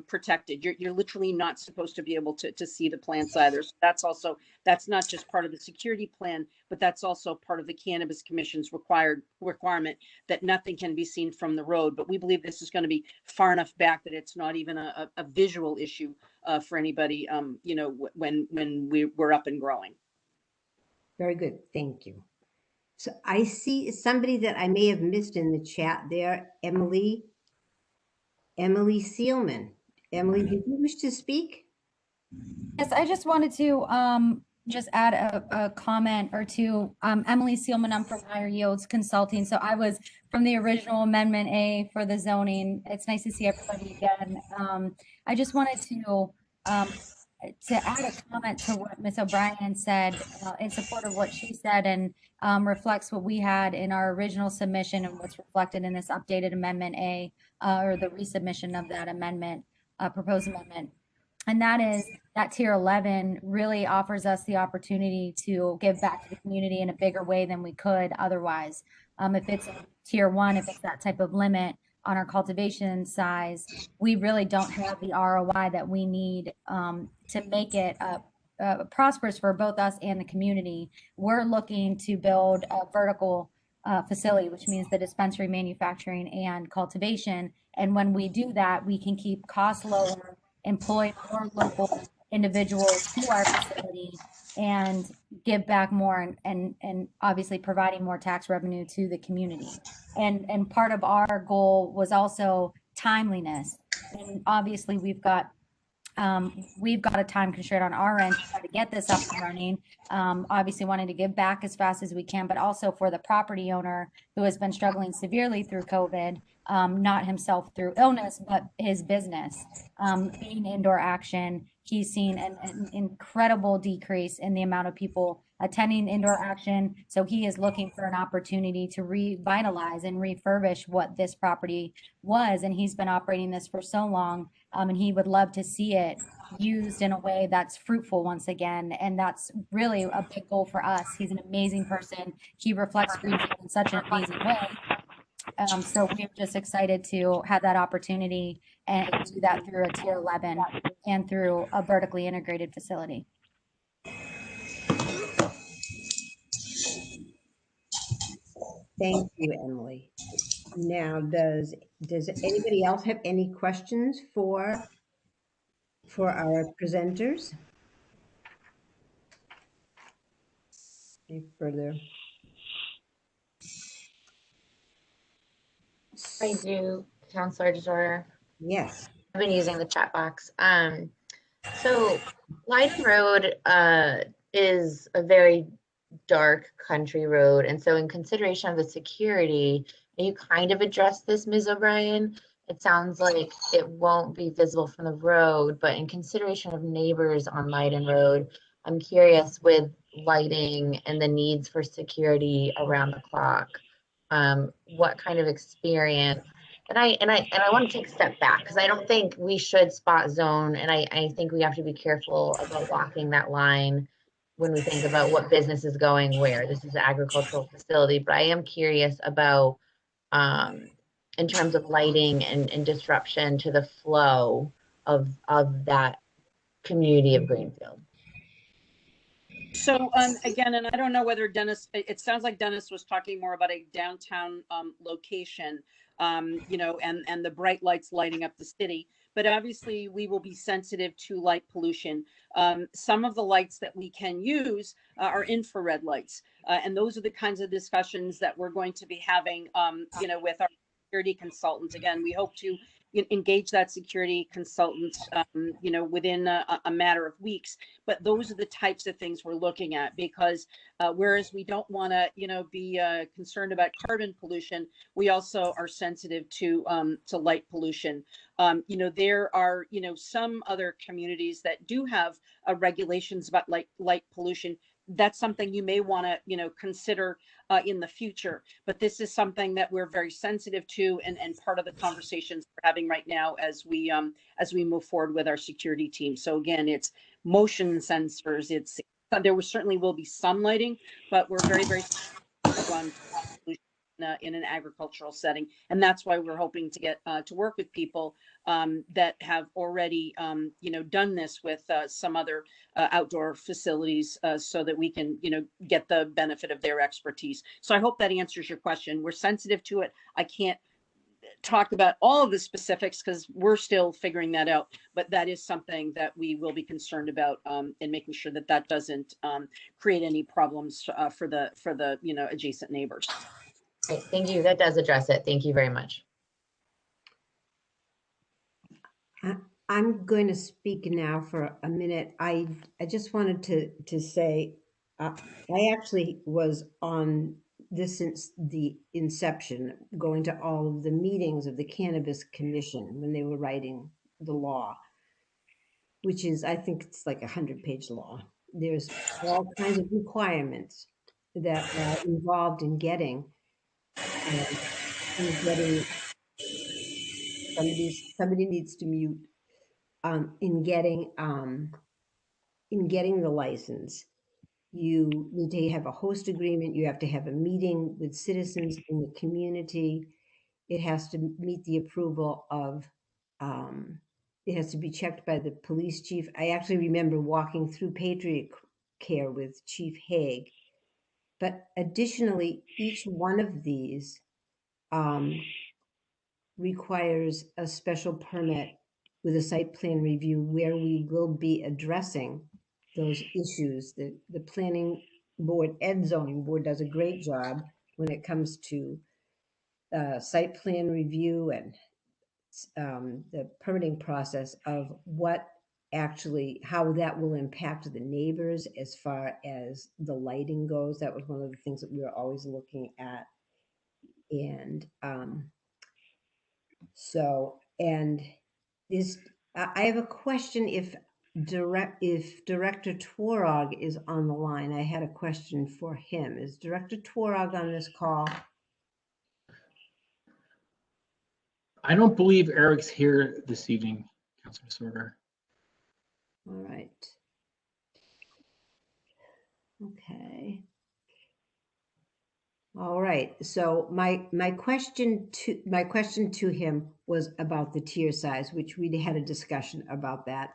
protected. You're literally not supposed to be able to see the plants either. So that's not just part of the security plan, but that's also part of the Cannabis Commission's requirement that nothing can be seen from the road. But we believe this is going to be far enough back that it's not even a visual issue for anybody, you know, when we're up and growing. Very good. Thank you. So I see somebody that I may have missed in the chat there, Emily Seelman. Emily, did you wish to speak? Yes, I just wanted to just add a comment or two. Emily Seelman, I'm from Higher Yields Consulting. So I was from the original Amendment A for the zoning. It's nice to see everybody again. I just wanted to add a comment to what Ms. O'Brien said in support of what she said, and reflects what we had in our original submission and what's reflected in this updated Amendment A, or the resubmission of that amendment, proposed amendment. And that is that Tier 11 really offers us the opportunity to give back to the community in a bigger way than we could otherwise. If it's Tier 1, if it's that type of limit on our cultivation size, we really don't have the ROI that we need to make it prosperous for both us and the community. We're looking to build a vertical facility, which means the dispensary, manufacturing, and cultivation. And when we do that, we can keep costs lower, employ more local individuals to our facility, and give back more, and obviously providing more tax revenue to the community. And part of our goal was also timeliness. And obviously we've got a time constraint on our end to try to get this up and running. Obviously wanting to give back as fast as we can, but also for the property owner who has been struggling severely through COVID, not himself through illness, but his business. Being indoor action, he's seen an incredible decrease in the amount of people attending indoor action. So he is looking for an opportunity to revitalize and refurbish what this property was. And he's been operating this for so long, and he would love to see it used in a way that's fruitful once again. And that's really a big goal for us. He's an amazing person. He reflects Greenfield in such an amazing way. So we're just excited to have that opportunity and do that through a Tier 11 and through a vertically integrated facility. Thank you, Emily. Now, does anybody else have any questions for our presenters? Any further? I do, Councilor DeJoria. Yes. I've been using the chat box. So Leiden Road is a very dark country road. And so in consideration of the security, you kind of addressed this, Ms. O'Brien. It sounds like it won't be visible from the road, but in consideration of neighbors on Leiden Road, I'm curious with lighting and the needs for security around the clock, what kind of experience. And I want to take a step back because I don't think we should spot zone, and I think we have to be careful about walking that line when we think about what business is going where. This is an agricultural facility, but I am curious about in terms of lighting and disruption to the flow of that community of Greenfield. So again, and I don't know whether Dennis, it sounds like Dennis was talking more about a downtown location, you know, and the bright lights lighting up the city. But obviously we will be sensitive to light pollution. Some of the lights that we can use are infrared lights. And those are the kinds of discussions that we're going to be having, you know, with our security consultants. Again, we hope to engage that security consultant, within a matter of weeks. But those are the types of things we're looking at, because whereas we don't want to, be concerned about carbon pollution, we also are sensitive to light pollution. There are, some other communities that do have regulations about light pollution. That's something you may want to, consider in the future. But this is something that we're very sensitive to, and part of the conversations we're having right now as we move forward with our security team. So again, it's motion sensors. There certainly will be some lighting, but we're very, very on in an agricultural setting, and that's why we're hoping to get to work with people that have already done this with some other outdoor facilities, so that we can get the benefit of their expertise. So I hope that answers your question. We're sensitive to it. I can't talk about all of the specifics because we're still figuring that out, but that is something that we will be concerned about, in making sure that that doesn't create any problems for the adjacent neighbors. Great, thank you. That does address it. Thank you very much. I'm going to speak now for a minute. I just wanted to say, I actually was on this since the inception, going to all of the meetings of the Cannabis Commission when they were writing the law, which is, I think it's like 100-page law. There's all kinds of requirements that are involved in getting somebody needs to mute, in getting the license. You need to have a host agreement. You have to have a meeting with citizens in the community. It has to meet the approval of, it has to be checked by the police chief. I actually remember walking through Patriot Care with Chief Haig. But additionally, each one of these requires a special permit with a site plan review, where we will be addressing those issues. The planning board and zoning board does a great job when it comes to site plan review and the permitting process of how that will impact the neighbors as far as the lighting goes. That was one of the things that we were always looking at. And I have a question if Director Tworog is on the line. I had a question for him. Is Director Tworog on this call? I don't believe Eric's here this evening, Councilor Sorger. All right. Okay. All right. So my question to him was about the tier size, which we had a discussion about that.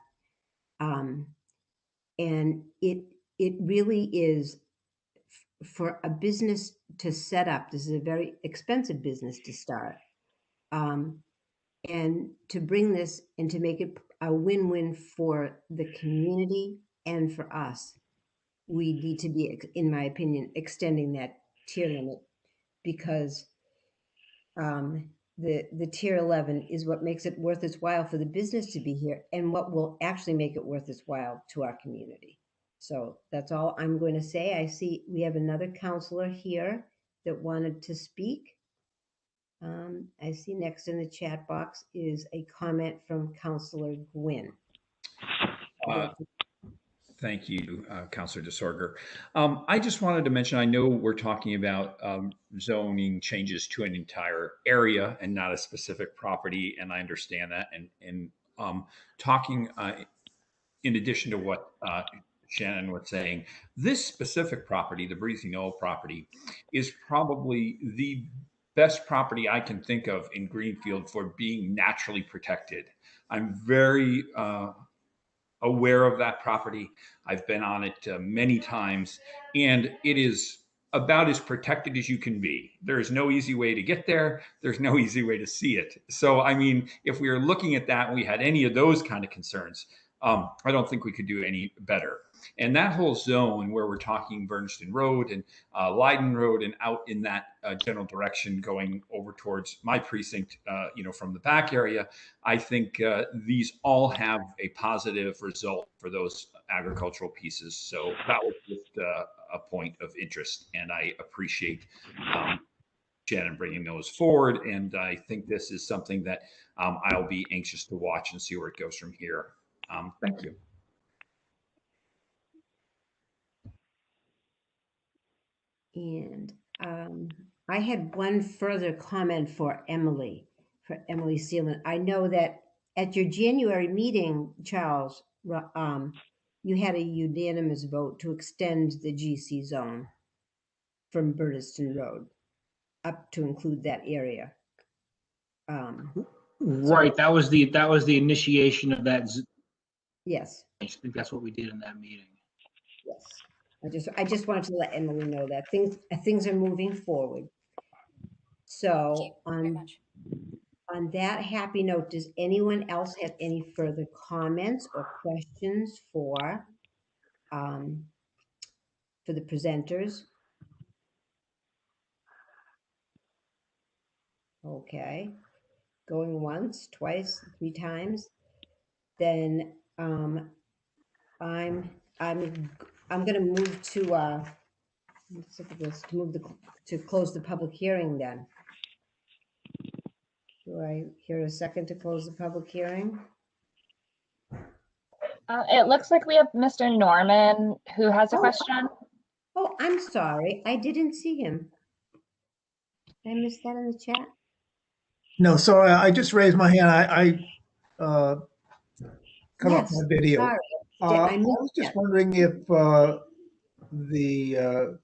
And it really is, for a business to set up, this is a very expensive business to start. And to bring this and to make it a win-win for the community and for us, we need to be, in my opinion, extending that tier limit, because the tier 11 is what makes it worth its while for the business to be here, and what will actually make it worth its while to our community. So that's all I'm going to say. I see we have another counselor here that wanted to speak. I see next in the chat box is a comment from Counselor Gwynn. Thank you, Councilor DeSorger. I just wanted to mention, I know we're talking about zoning changes to an entire area and not a specific property, and I understand that. And talking in addition to what Shannon was saying, this specific property, the Breezy Knoll property, is probably the best property I can think of in Greenfield for being naturally protected. I'm very aware of that property. I've been on it many times, and it is about as protected as you can be. There's no easy way to get there. There's no easy way to see it. So, I mean, if we were looking at that and we had any of those kind of concerns, I don't think we could do any better. And that whole zone where we're talking Bernston Road and Leiden Road and out in that general direction going over towards my precinct, from the back area, I think these all have a positive result for those agricultural pieces. So that was just a point of interest, and I appreciate Shannon bringing those forward. And I think this is something that I'll be anxious to watch and see where it goes from here. Thank you. And I had one further comment for Emily Seelman. I know that at your January meeting, Charles, you had a unanimous vote to extend the GC zone from Berniston Road up to include that area. Right, that was the initiation of that. Yes. I think that's what we did in that meeting. Yes. I just wanted to let Emily know that things are moving forward. So on that happy note, does anyone else have any further comments or questions for the presenters? Okay, going once, twice, three times. Then I'm going to move to let's look at this, to close the public hearing. Then do I hear a second to close the public hearing? It looks like we have Mr. Norman who has a question. Oh, I'm sorry. I didn't see him. Did I miss that in the chat? No, sorry, I just raised my hand. I cut off my video. Sorry. I was just wondering if the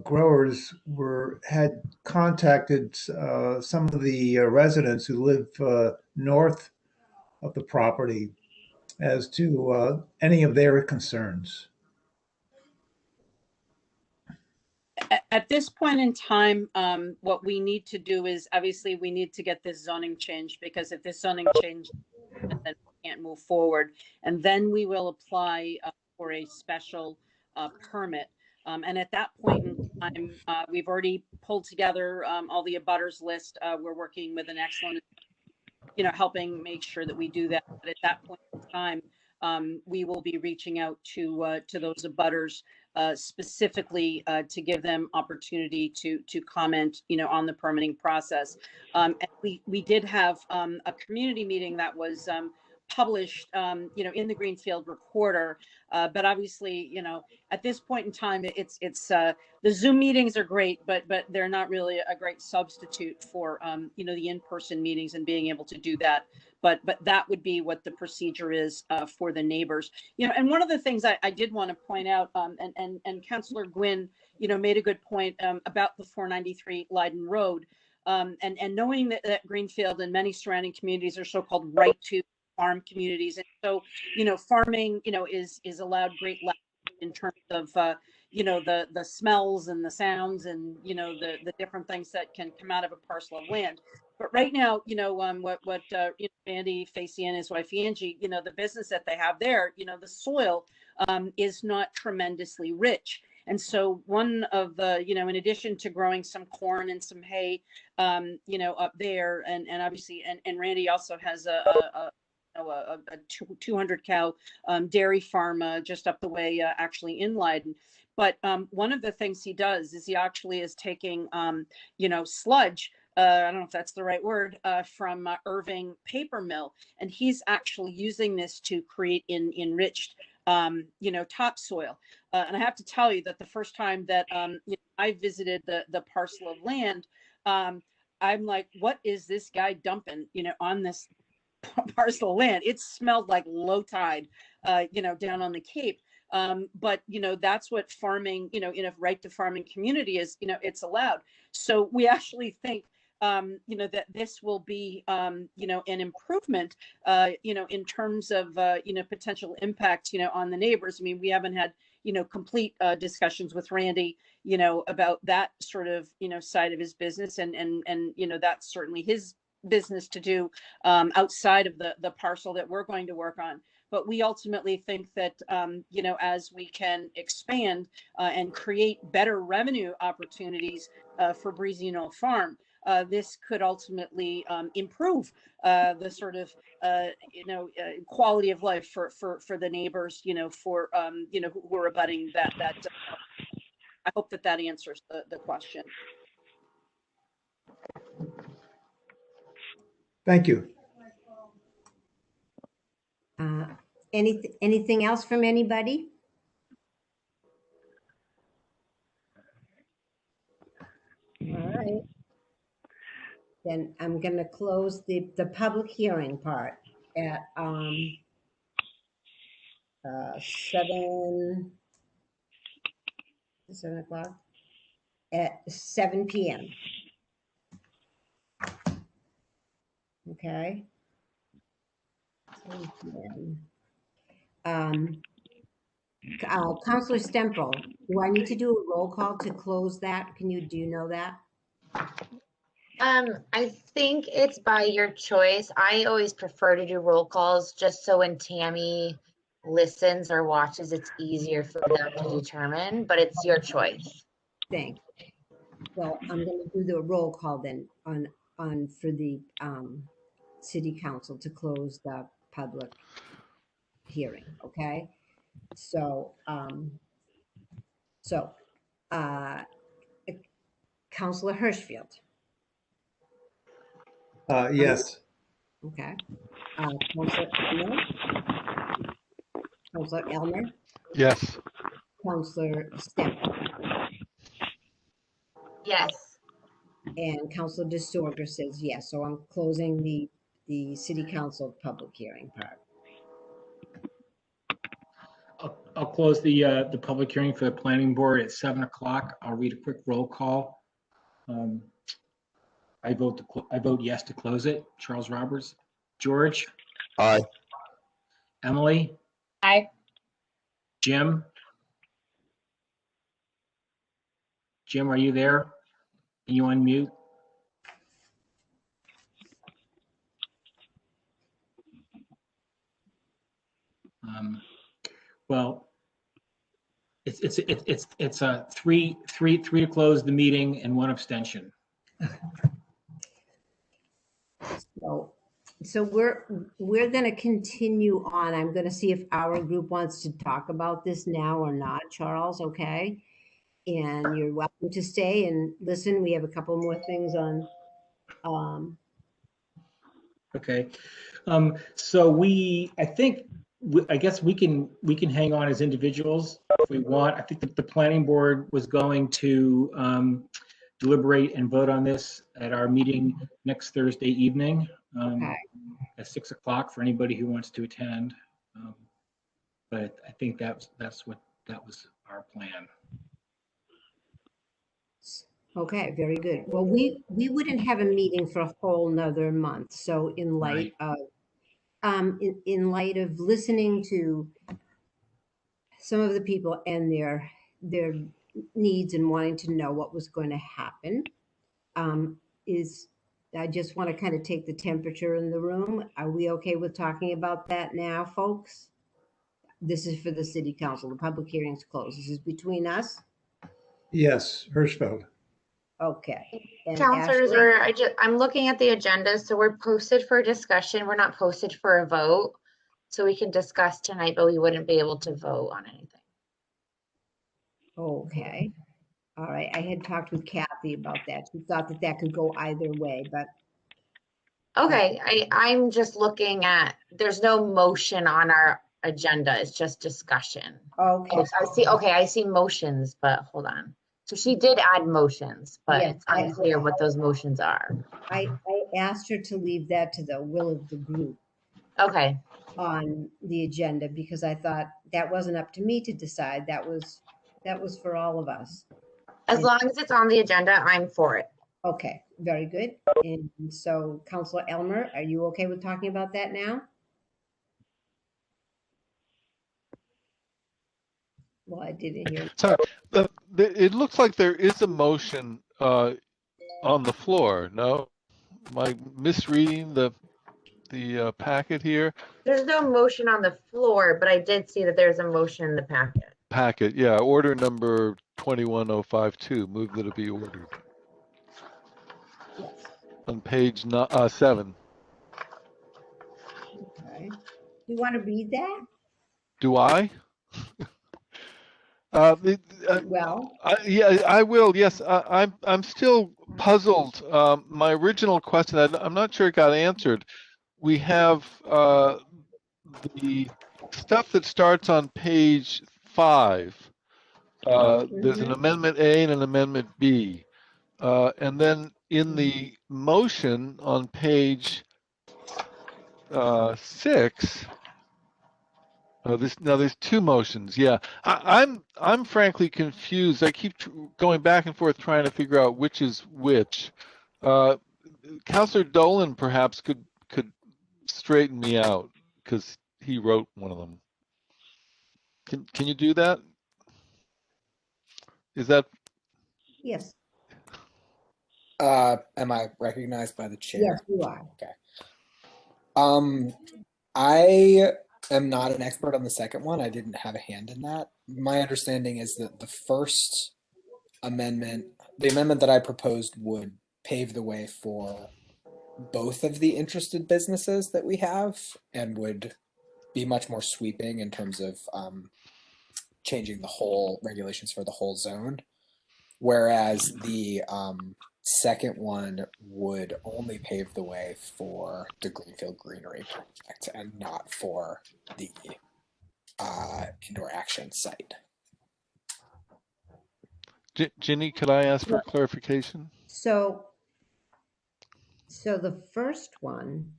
growers had contacted some of the residents who live north of the property as to any of their concerns. At this point in time, what we need to do is obviously we need to get this zoning changed, because if this zoning change, then we can't move forward. And then we will apply for a special permit. And at that point in time, we've already pulled together all the abutters list. We're working with an excellent, helping make sure that we do that. But at that point in time, we will be reaching out to those abutters specifically to give them opportunity to comment, on the permitting process. And we did have a community meeting that was published, in the Greenfield Recorder. But obviously, at this point in time, it's the Zoom meetings are great, but they're not really a great substitute for, the in-person meetings and being able to do that. But that would be what the procedure is for the neighbors. And one of the things I did want to point out, and Councillor Gwynn, made a good point about the 493 Leiden Road, and knowing that Greenfield and many surrounding communities are so-called right to farm communities, and so farming is allowed great in terms of the smells and the sounds and the different things that can come out of a parcel of land. But right now, what Andy Facey and his wife Angie, the business that they have there, the soil is not tremendously rich. And so one of the, in addition to growing some corn and some hay, up there, and obviously, and Randy also has a 200 cow dairy farm just up the way, actually in Leiden. But one of the things he does is he actually is taking, sludge. I don't know if that's the right word, from Irving paper mill, and he's actually using this to create enriched, topsoil. And I have to tell you that the first time that I visited the parcel of land, I'm like, what is this guy dumping, on this parcel of land? It smelled like low tide, down on the Cape. But that's what farming, in a right to farming community is, it's allowed. So we actually think that this will be, an improvement, in terms of, potential impact, on the neighbors. I mean, we haven't had, complete discussions with Randy, about that sort of, side of his business, and that's certainly his business to do outside of the parcel that we're going to work on. but we ultimately think that, you know, as we can expand and create better revenue opportunities for Breezy Knoll Farm, this could ultimately improve the sort of you know, quality of life for the neighbors, you know, for you know, who are abutting that. I hope that answers the question. Thank you. Anything else from anybody? All right. Then I'm going to close the public hearing part at 7 o'clock at 7 p.m. Okay. 7 p.m. Counselor Stemple, do I need to do a roll call to close that? Do you know that? I think it's by your choice. I always prefer to do roll calls just so when Tammy listens or watches, it's easier for them to determine, but it's your choice. Thank you. Well, I'm going to do the roll call then on for the city council to close the public hearing. Okay. So, Councilor Hirschfield. Yes. Okay. Councilor Elmer. Yes. Councilor Stemple. Yes. And Councilor DeSorger says yes. So I'm closing the city council public hearing part. I'll close the public hearing for the planning board at 7 o'clock. I'll read a quick roll call. I vote yes to close it. Charles Roberts. George. Aye. Emily. Aye. Jim. Jim, are you there? Can you unmute? Well, it's a three to close the meeting and 1 abstention. So we're going to continue on. I'm going to see if our group wants to talk about this now or not, Charles. Okay, and you're welcome to stay and listen. We have a couple more things on. Okay, so I guess we can hang on as individuals if we want. I think that the planning board was going to deliberate and vote on this at our meeting next Thursday evening at 6 o'clock for anybody who wants to attend. But I think that was our plan. Okay, very good. Well, we wouldn't have a meeting for a whole nother month. So in light of in light of listening to some of the people and their needs and wanting to know what was going to happen, I just want to kind of take the temperature in the room. Are we okay with talking about that now, folks? This is for the city council. The public hearing's closed. This is between us. Yes, Hirschfeld. Okay. And Councilors, I'm looking at the agenda, so we're posted for discussion. We're not posted for a vote. So we can discuss tonight, but we wouldn't be able to vote on anything. Okay. All right. I had talked with Kathy about that. She thought that could go either way, but. Okay, I'm just looking at, there's no motion on our agenda. It's just discussion. Okay. I see motions, but hold on. So she did add motions, but it's unclear what those motions are. I asked her to leave that to the will of the group. Okay. On the agenda, because I thought that wasn't up to me to decide. That was for all of us. As long as it's on the agenda, I'm for it. Okay, very good. And so, Councilor Elmer, are you okay with talking about that now? Well, I didn't hear. Sorry, it looks like there is a motion on the floor. No, am I misreading the the packet here. There's no motion on the floor, but I did see that there's a motion in the packet. Packet, yeah, order number 21052, move that it be ordered. Yes. On page 7. Okay. You want to read that? Do I? Well, Yeah, I will. Yes, I'm still puzzled. My original question, I'm not sure it got answered. We have the stuff that starts on page 5. There's an amendment A and an amendment B. And then in the motion on page 6, there's two motions. Yeah, I'm frankly confused. I keep going back and forth trying to figure out which is which. Councilor Dolan perhaps could straighten me out because he wrote one of them. Can you do that? Is that? yes. Am I recognized by the chair? Yes, you are. Okay. I am not an expert on the second one. I didn't have a hand in that. My understanding is that the first amendment, the amendment that I proposed, would pave the way for both of the interested businesses that we have and would be much more sweeping in terms of changing the whole regulations for the whole zone. Whereas the second one would only pave the way for the Greenfield Greenery project and not for the indoor action site. Ginny, could I ask for clarification? So the first one,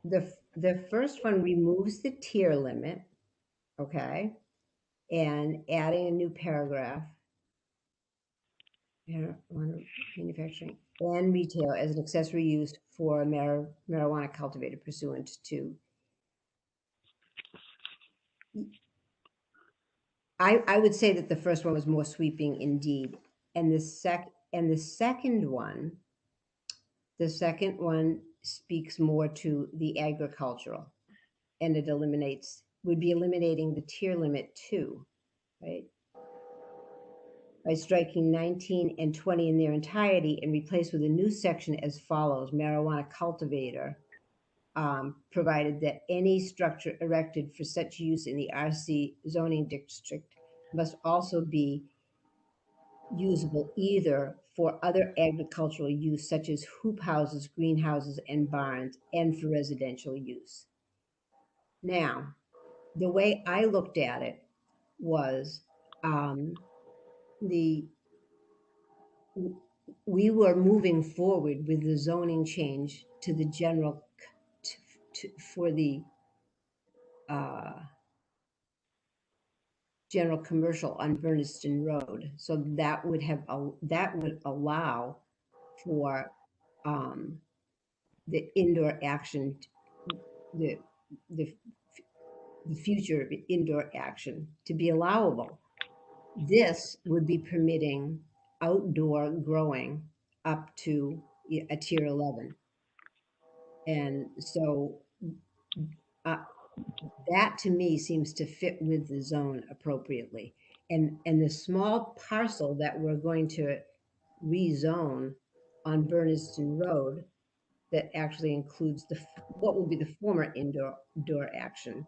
the first one removes the tier limit, okay, and adding a new paragraph. Manufacturing and retail as an accessory use for marijuana cultivated pursuant to. I would say that the first one was more sweeping indeed, and the second one speaks more to the agricultural, and it would be eliminating the tier limit too, right? By striking 19 and 20 in their entirety and replaced with a new section as follows: marijuana cultivator, provided that any structure erected for such use in the RC zoning district must also be usable either for other agricultural use such as hoop houses, greenhouses, and barns, and for residential use. Now, the way I looked at it was we were moving forward with the zoning change to the general for the general commercial on Berniston Road. So that would allow for the indoor action, the future indoor action to be allowable. This would be permitting outdoor growing up to a tier 11. And so that to me seems to fit with the zone appropriately. And the small parcel that we're going to rezone on Berniston Road that actually includes what will be the former indoor action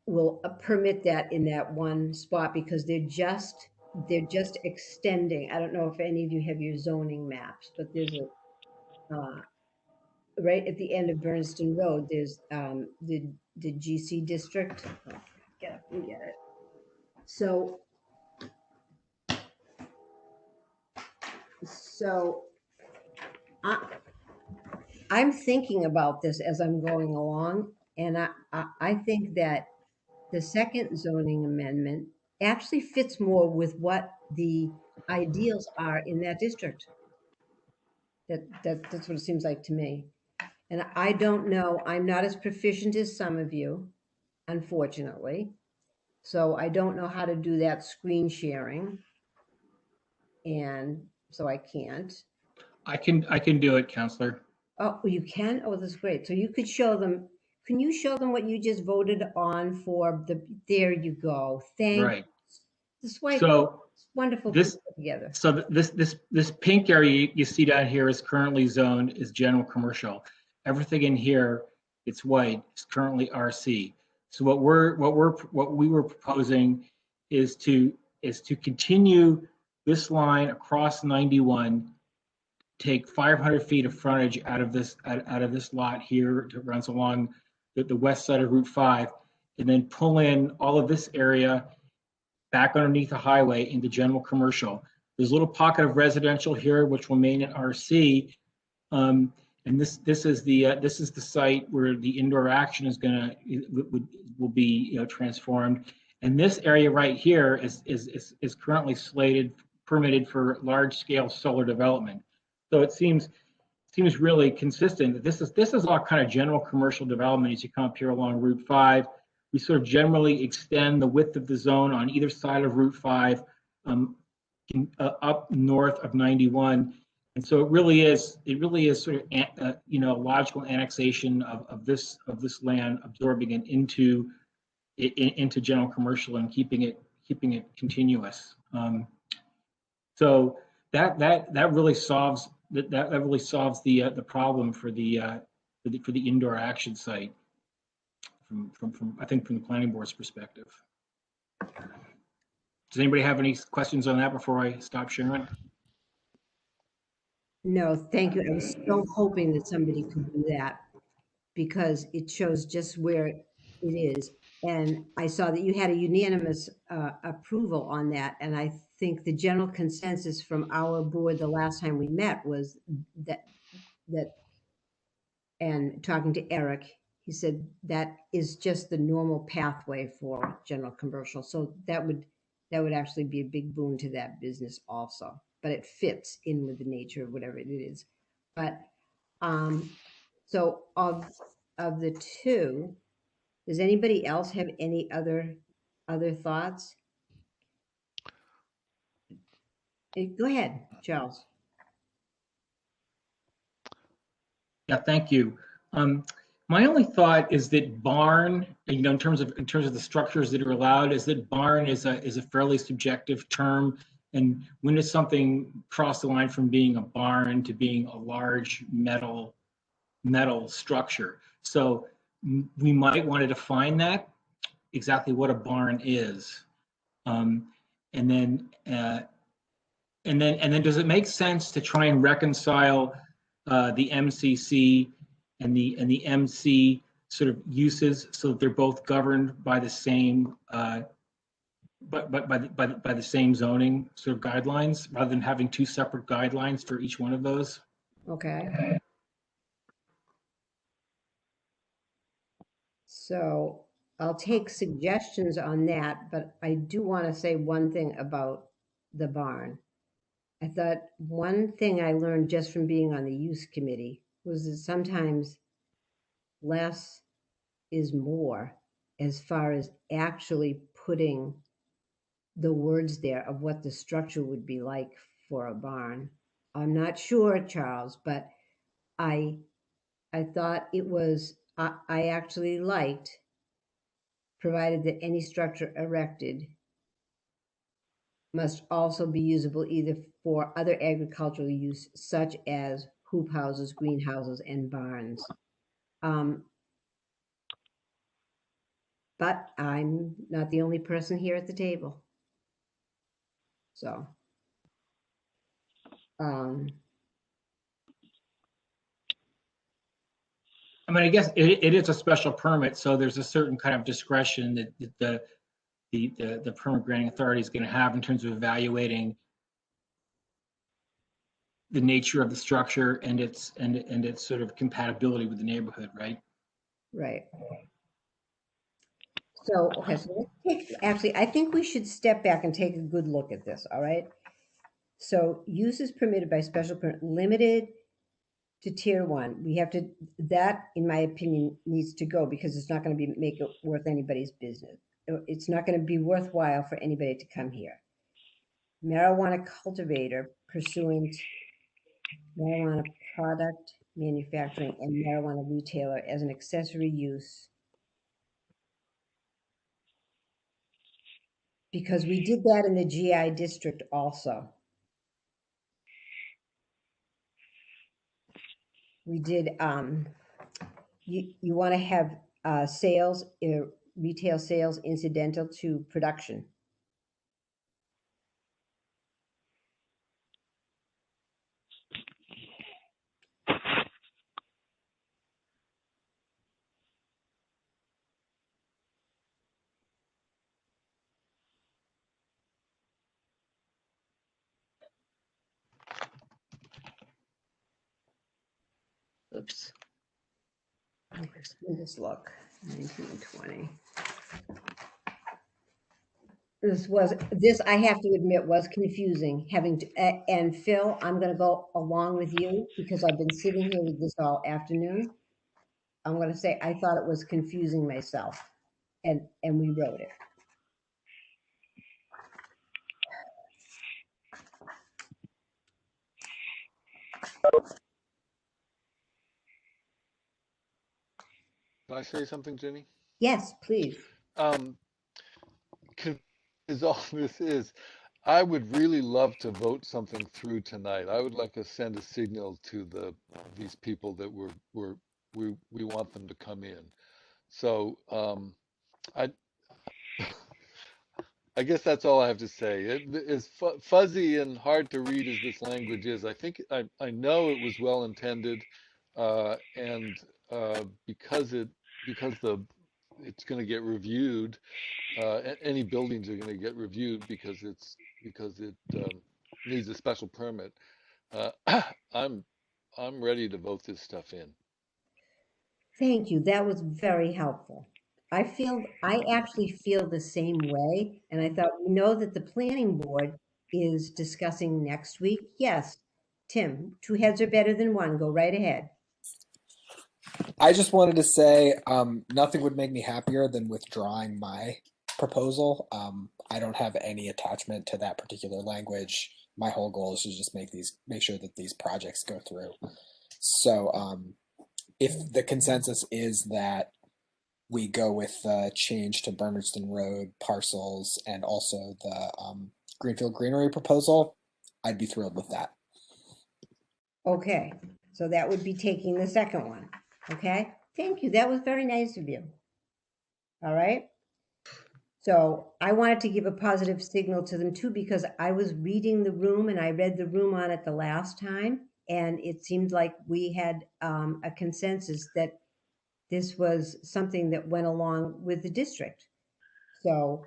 will permit that in that one spot because they're just extending. I don't know if any of you have your zoning maps, but there's a right at the end of Berniston Road, there's the GC district. Oh, get up and get it. So I'm thinking about this as I'm going along, and I think that the second zoning amendment actually fits more with what the ideals are in that district. That's what it seems like to me. And I don't know, I'm not as proficient as some of you, unfortunately. So I don't know how to do that screen sharing. And so I can't. I can do it, Counselor. Oh, you can? Oh, that's great. So you could show them, can you show them what you just voted on for the, there you go. Thank Right. This is why So it's wonderful this, to put together. so this pink area you see down here is currently zoned as general commercial. Everything in here, it's white, is currently RC. So what we were proposing is to continue this line across 91, take 500 feet of frontage out of this lot here that runs along the west side of Route 5, and then pull in all of this area back underneath the highway into general commercial. There's a little pocket of residential here, which will remain in RC. And this is the site where the indoor action is will be transformed. And this area right here is currently permitted for large scale solar development. So it seems really consistent that this is all kind of general commercial development as you come up here along Route 5. We sort of generally extend the width of the zone on either side of Route 5 up north of 91. And so it really is sort of a logical annexation of this land, absorbing it into general commercial and keeping it continuous. So that really solves the problem for the indoor action site from I think from the planning board's perspective. Does anybody have any questions on that before I stop sharing? No, thank you. I was so hoping that somebody could do that because it shows just where it is. And I saw that you had a unanimous approval on that. And I think the general consensus from our board the last time we met was that and talking to Eric, he said that is just the normal pathway for general commercial. So that would actually be a big boon to that business also. But it fits in with the nature of whatever it is. But so of the two, does anybody else have any other thoughts? Go ahead, Charles. Yeah, thank you. My only thought is that barn, in terms of the structures that are allowed, is that barn is a fairly subjective term. And when does something cross the line from being a barn to being a large metal structure? So we might want to define that, exactly what a barn is. And then does it make sense to try and reconcile the MCC and the MC sort of uses so that they're both governed by the same by the same zoning sort of guidelines, rather than having two separate guidelines for each one of those? Okay. So I'll take suggestions on that, but I do want to say one thing about the barn. I thought one thing I learned just from being on the use committee was that sometimes less is more as far as actually putting the words there of what the structure would be like for a barn. I'm not sure, Charles, but I thought it was, I actually liked, provided that any structure erected must also be usable either for other agricultural use, such as hoop houses, greenhouses, and barns. But I'm not the only person here at the table. So, I mean, I guess it is a special permit, so there's a certain kind of discretion that the permit granting authority is going to have in terms of evaluating the nature of the structure and its sort of compatibility with the neighborhood, right? right. So, okay, so let's take, actually, I think we should step back and take a good look at this, all right? So, use is permitted by special permit, limited to tier one. We have to, that, in my opinion, needs to go because it's not going to make it worth anybody's business. It's not going to be worthwhile for anybody to come here. Marijuana cultivator pursuant marijuana product manufacturing and marijuana retailer as an accessory use. Because we did that in the GI district also. We did, you want to have sales, retail sales incidental to production. Oops. Let me just look, 1920. This I have to admit was confusing having to, and Phil, I'm going to go along with you because I've been sitting here with this all afternoon. I'm going to say I thought it was confusing myself, and we wrote it. Can I say something, Jenny? Yes, please. Is all this is, I would really love to vote something through tonight. I would like to send a signal to these people that we want them to come in. So I I guess that's all I have to say. As fuzzy and hard to read as this language is, I think I know it was well intended, and because it's going to get reviewed. Any buildings are going to get reviewed because it needs a special permit. I'm ready to vote this stuff in. Thank you. That was very helpful. I actually feel the same way. And I thought, we know that the planning board is discussing next week. Yes, Tim, two heads are better than one. Go right ahead. I just wanted to say nothing would make me happier than withdrawing my proposal. I don't have any attachment to that particular language. My whole goal is to just make sure that these projects go through. So if the consensus is that we go with the change to Bernardston Road parcels and also the Greenfield Greenery proposal, I'd be thrilled with that. Okay, so that would be taking the second one. Okay, thank you. That was very nice of you. All right. So I wanted to give a positive signal to them too, because I was reading the room and I read the room on it the last time. And it seemed like we had a consensus that this was something that went along with the district. So,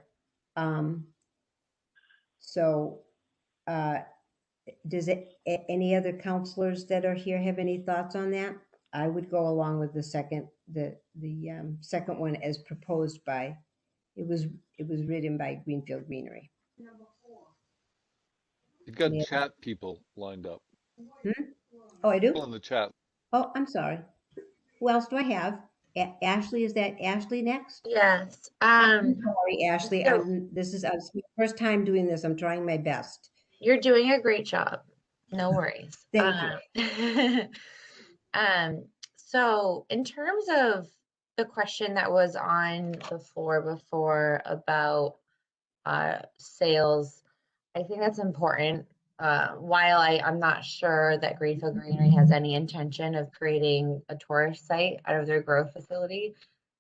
does any other counselors that are here have any thoughts on that? I would go along with the second one as proposed by, it was written by Greenfield Greenery. You've got chat people lined up. Oh, I do? People in the chat. Oh, I'm sorry. Who else do I have? Ashley, is that Ashley next? Yes. I'm sorry, Ashley. So This is my first time doing this. I'm trying my best. you're doing a great job. No worries. Thank you. So in terms of the question that was on the floor before about sales, I think that's important. While I'm not sure that Greenfield Greenery has any intention of creating a tourist site out of their growth facility,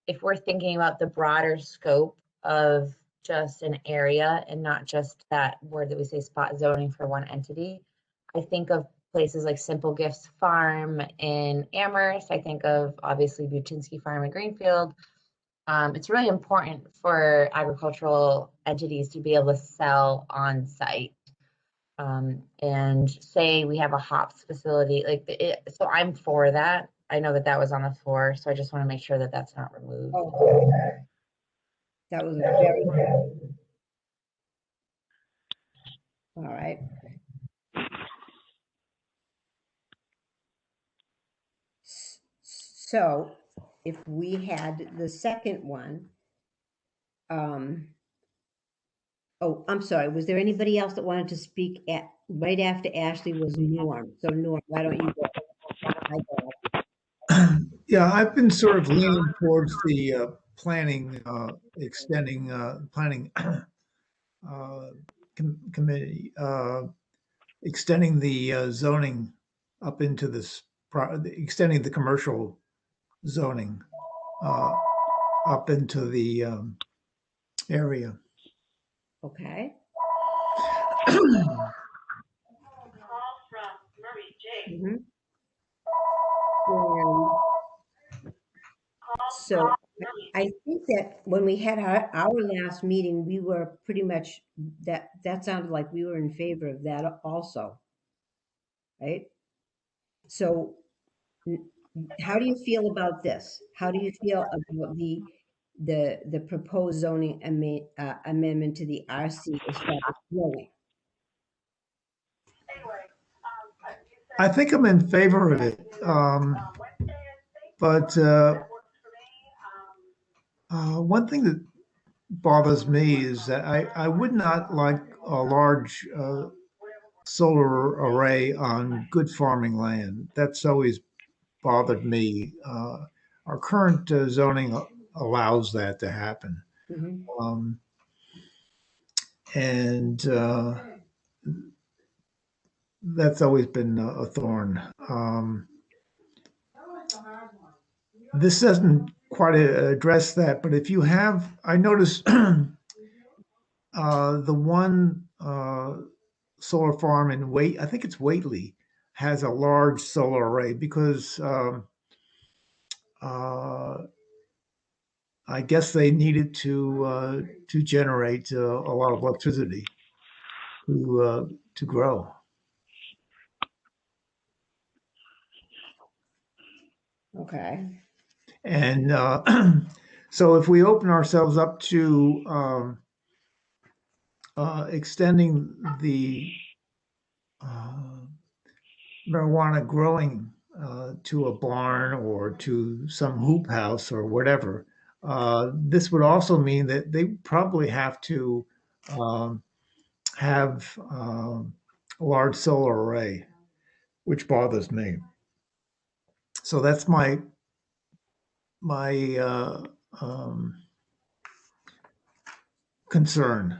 if we're thinking about the broader scope of just an area and not just that word that we say spot zoning for one entity, I think of places like Simple Gifts Farm in Amherst. I think of obviously Butinsky Farm in Greenfield. It's really important for agricultural entities to be able to sell on site. And say we have a hops facility, so I'm for that. I know that was on the floor, so I just want to make sure that that's not removed. Oh, that was very good. All right. So if we had the second one, oh, I'm sorry. Was there anybody else that wanted to speak right after Ashley was Norm? So Norm, why don't you go? Yeah, I've been sort of leaning towards the planning, extending planning committee, extending the zoning up into this, extending the commercial zoning up into the area. Okay. Mhm. So I think that when we had our last meeting, we were pretty much, that sounded like we were in favor of that also, right? So how do you feel about this? How do you feel about the proposed zoning amendment to the RC as far as growing? I think I'm in favor of it. But one thing that bothers me is that I would not like a large solar array on good farming land. That's always bothered me. Our current zoning allows that to happen. Mhm. And that's always been a thorn. This doesn't quite address that, but if you have, I noticed the one solar farm in I think it's Whately, has a large solar array because I guess they needed to generate a lot of electricity to grow. Okay. And so if we open ourselves up to extending the marijuana growing to a barn or to some hoop house or whatever, this would also mean that they probably have to have a large solar array, which bothers me. So that's my concern,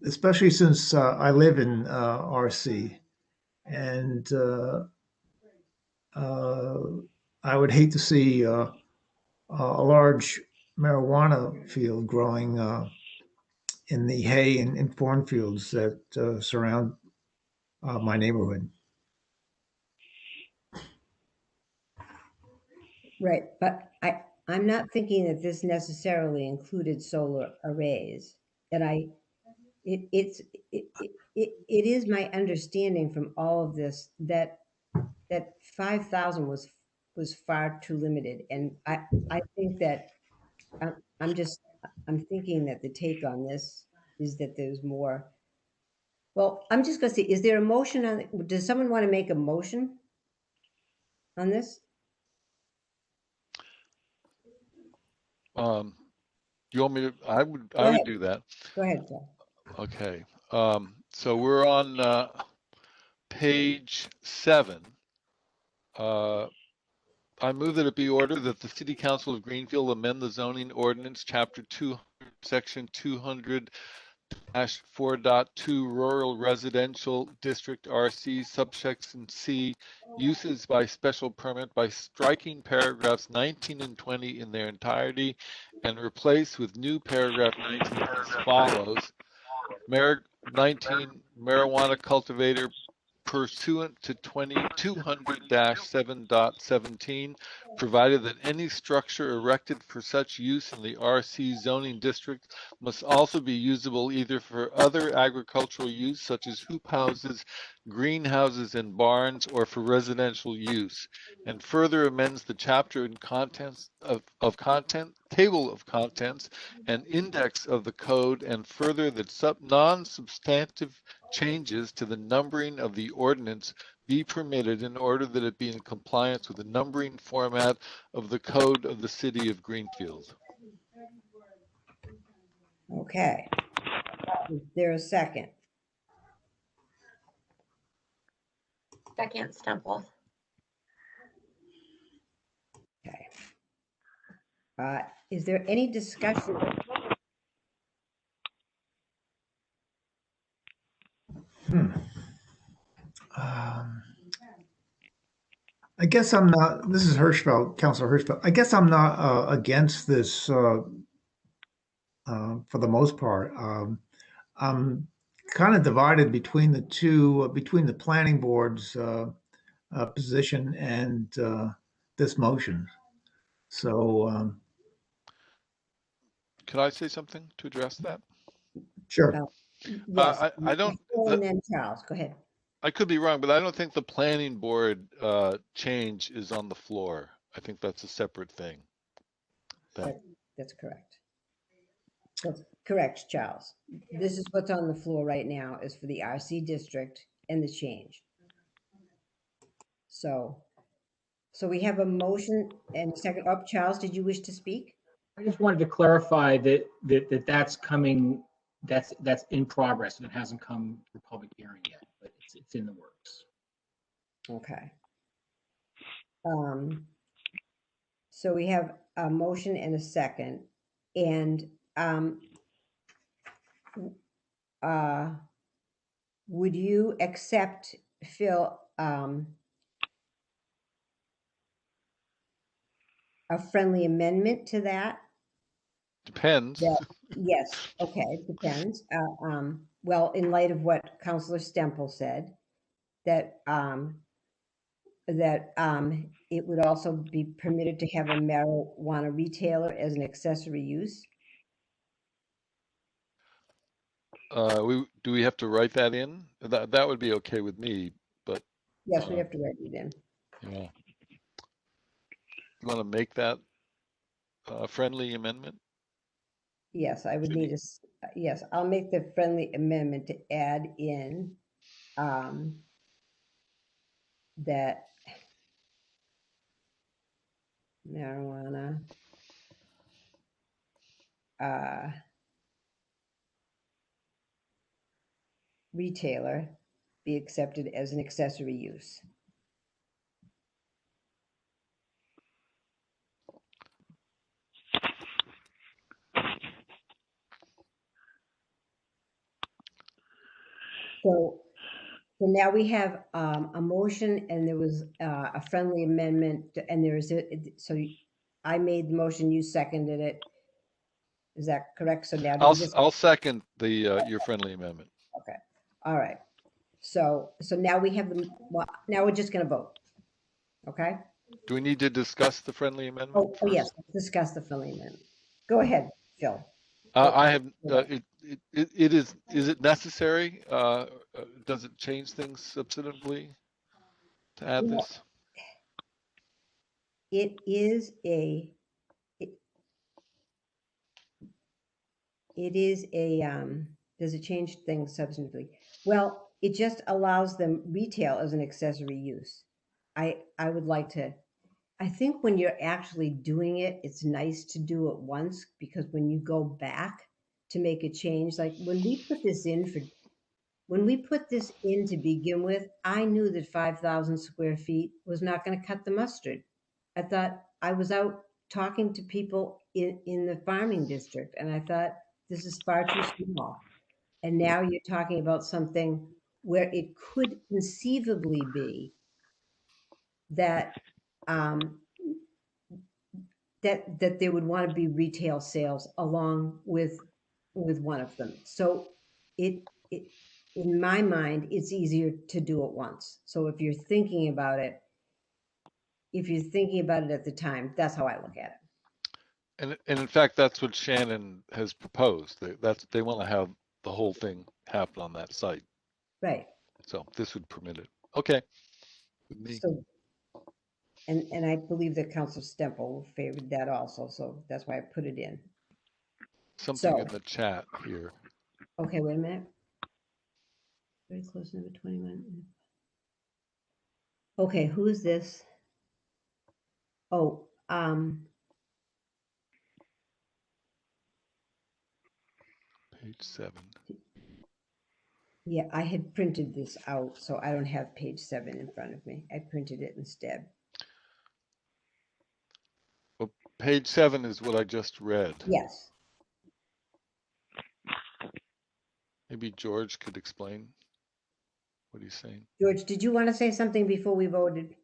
especially since I live in RC, and I would hate to see a large marijuana field growing in the hay and cornfields that surround my neighborhood. Right, but I'm not thinking that this necessarily included solar arrays. That it is my understanding from all of this that 5,000 was far too limited, and I think that I'm thinking that the take on this is that there's more. Well, I'm just going to say, is there a motion on? Does someone want to make a motion on this? You want me to? I would do that. Go ahead, Joe. Okay. So we're on page 7. I move that it be ordered that the City Council of Greenfield amend the zoning ordinance, Chapter 200, Section 200-4.2, Rural Residential District RC, subsection C, uses by special permit by striking paragraphs 19 and 20 in their entirety and replace with new paragraph 19 as follows. 19, marijuana cultivator pursuant to 200-7.17, provided that any structure erected for such use in the RC zoning district must also be usable either for other agricultural use, such as hoop houses, greenhouses, and barns, or for residential use, and further amends the chapter and contents table of contents and index of the code, and further that non-substantive changes to the numbering of the ordinance be permitted in order that it be in compliance with the numbering format of the code of the city of Greenfield. Okay. Is there a second? Second, Stemple. Okay. Is there any discussion? I guess I'm not, this is Hirschfeld, Councilor Hirschfeld. I guess I'm not against this for the most part. I'm kind of divided between the two, between the planning board's position and this motion. So, Can I say something to address that? sure. Yes. I don't. And then Charles, go ahead. I could be wrong, but I don't think the planning board change is on the floor. I think that's a separate thing. That's correct. That's correct, Charles. This is what's on the floor right now is for the RC district and the change. So we have a motion and a second. Oh, Charles, did you wish to speak? I just wanted to clarify that's coming, that's in progress and it hasn't come to public hearing yet, but it's in the works. Okay. So we have a motion and a second, and would you accept, Phil, a friendly amendment to that? Depends. Yes, okay, depends. Well, in light of what Councilor Stemple said, that it would also be permitted to have a marijuana retailer as an accessory use. Do we have to write that in? That would be okay with me, but Yes, we have to write it in. yeah. You want to make that a friendly amendment? Yes, I would need yes, I'll make the friendly amendment to add in that marijuana retailer be accepted as an accessory use. So now we have a motion, and there was a friendly amendment, and so I made the motion, you seconded it. Is that correct? So now I'll second the your friendly amendment. Okay. All right. So now we have now we're just going to vote. Okay. Do we need to discuss the friendly amendment? Oh yes, let's discuss the friendly amendment. Go ahead, Phil. I have is it necessary? Does it change things substantively to add this? It is a does it change things substantively? Well, it just allows them retail as an accessory use. I would like to, I think when you're actually doing it, it's nice to do it once, because when you go back to make a change, like when we put this in to begin with, I knew that 5,000 square feet was not going to cut the mustard. I thought, I was out talking to people in the farming district, and I thought, this is far too small. And now you're talking about something where it could conceivably be that that there would want to be retail sales along with one of them. So it in my mind, it's easier to do it once. So if you're thinking about it at the time, that's how I look at it. And in fact, that's what Shannon has proposed. They want to have the whole thing happen on that site. Right. So this would permit it. Okay. With me. So, and I believe that Councilor Stemple favored that also. So that's why I put it in. Something in the chat here. Okay, wait a minute. Very close, number 21. Okay, who is this? Oh, Page 7. yeah, I had printed this out, so I don't have page 7 in front of me. I printed it instead. Well, page 7 is what I just read. Yes. Maybe George could explain what he's saying. George, did you want to say something before we voted?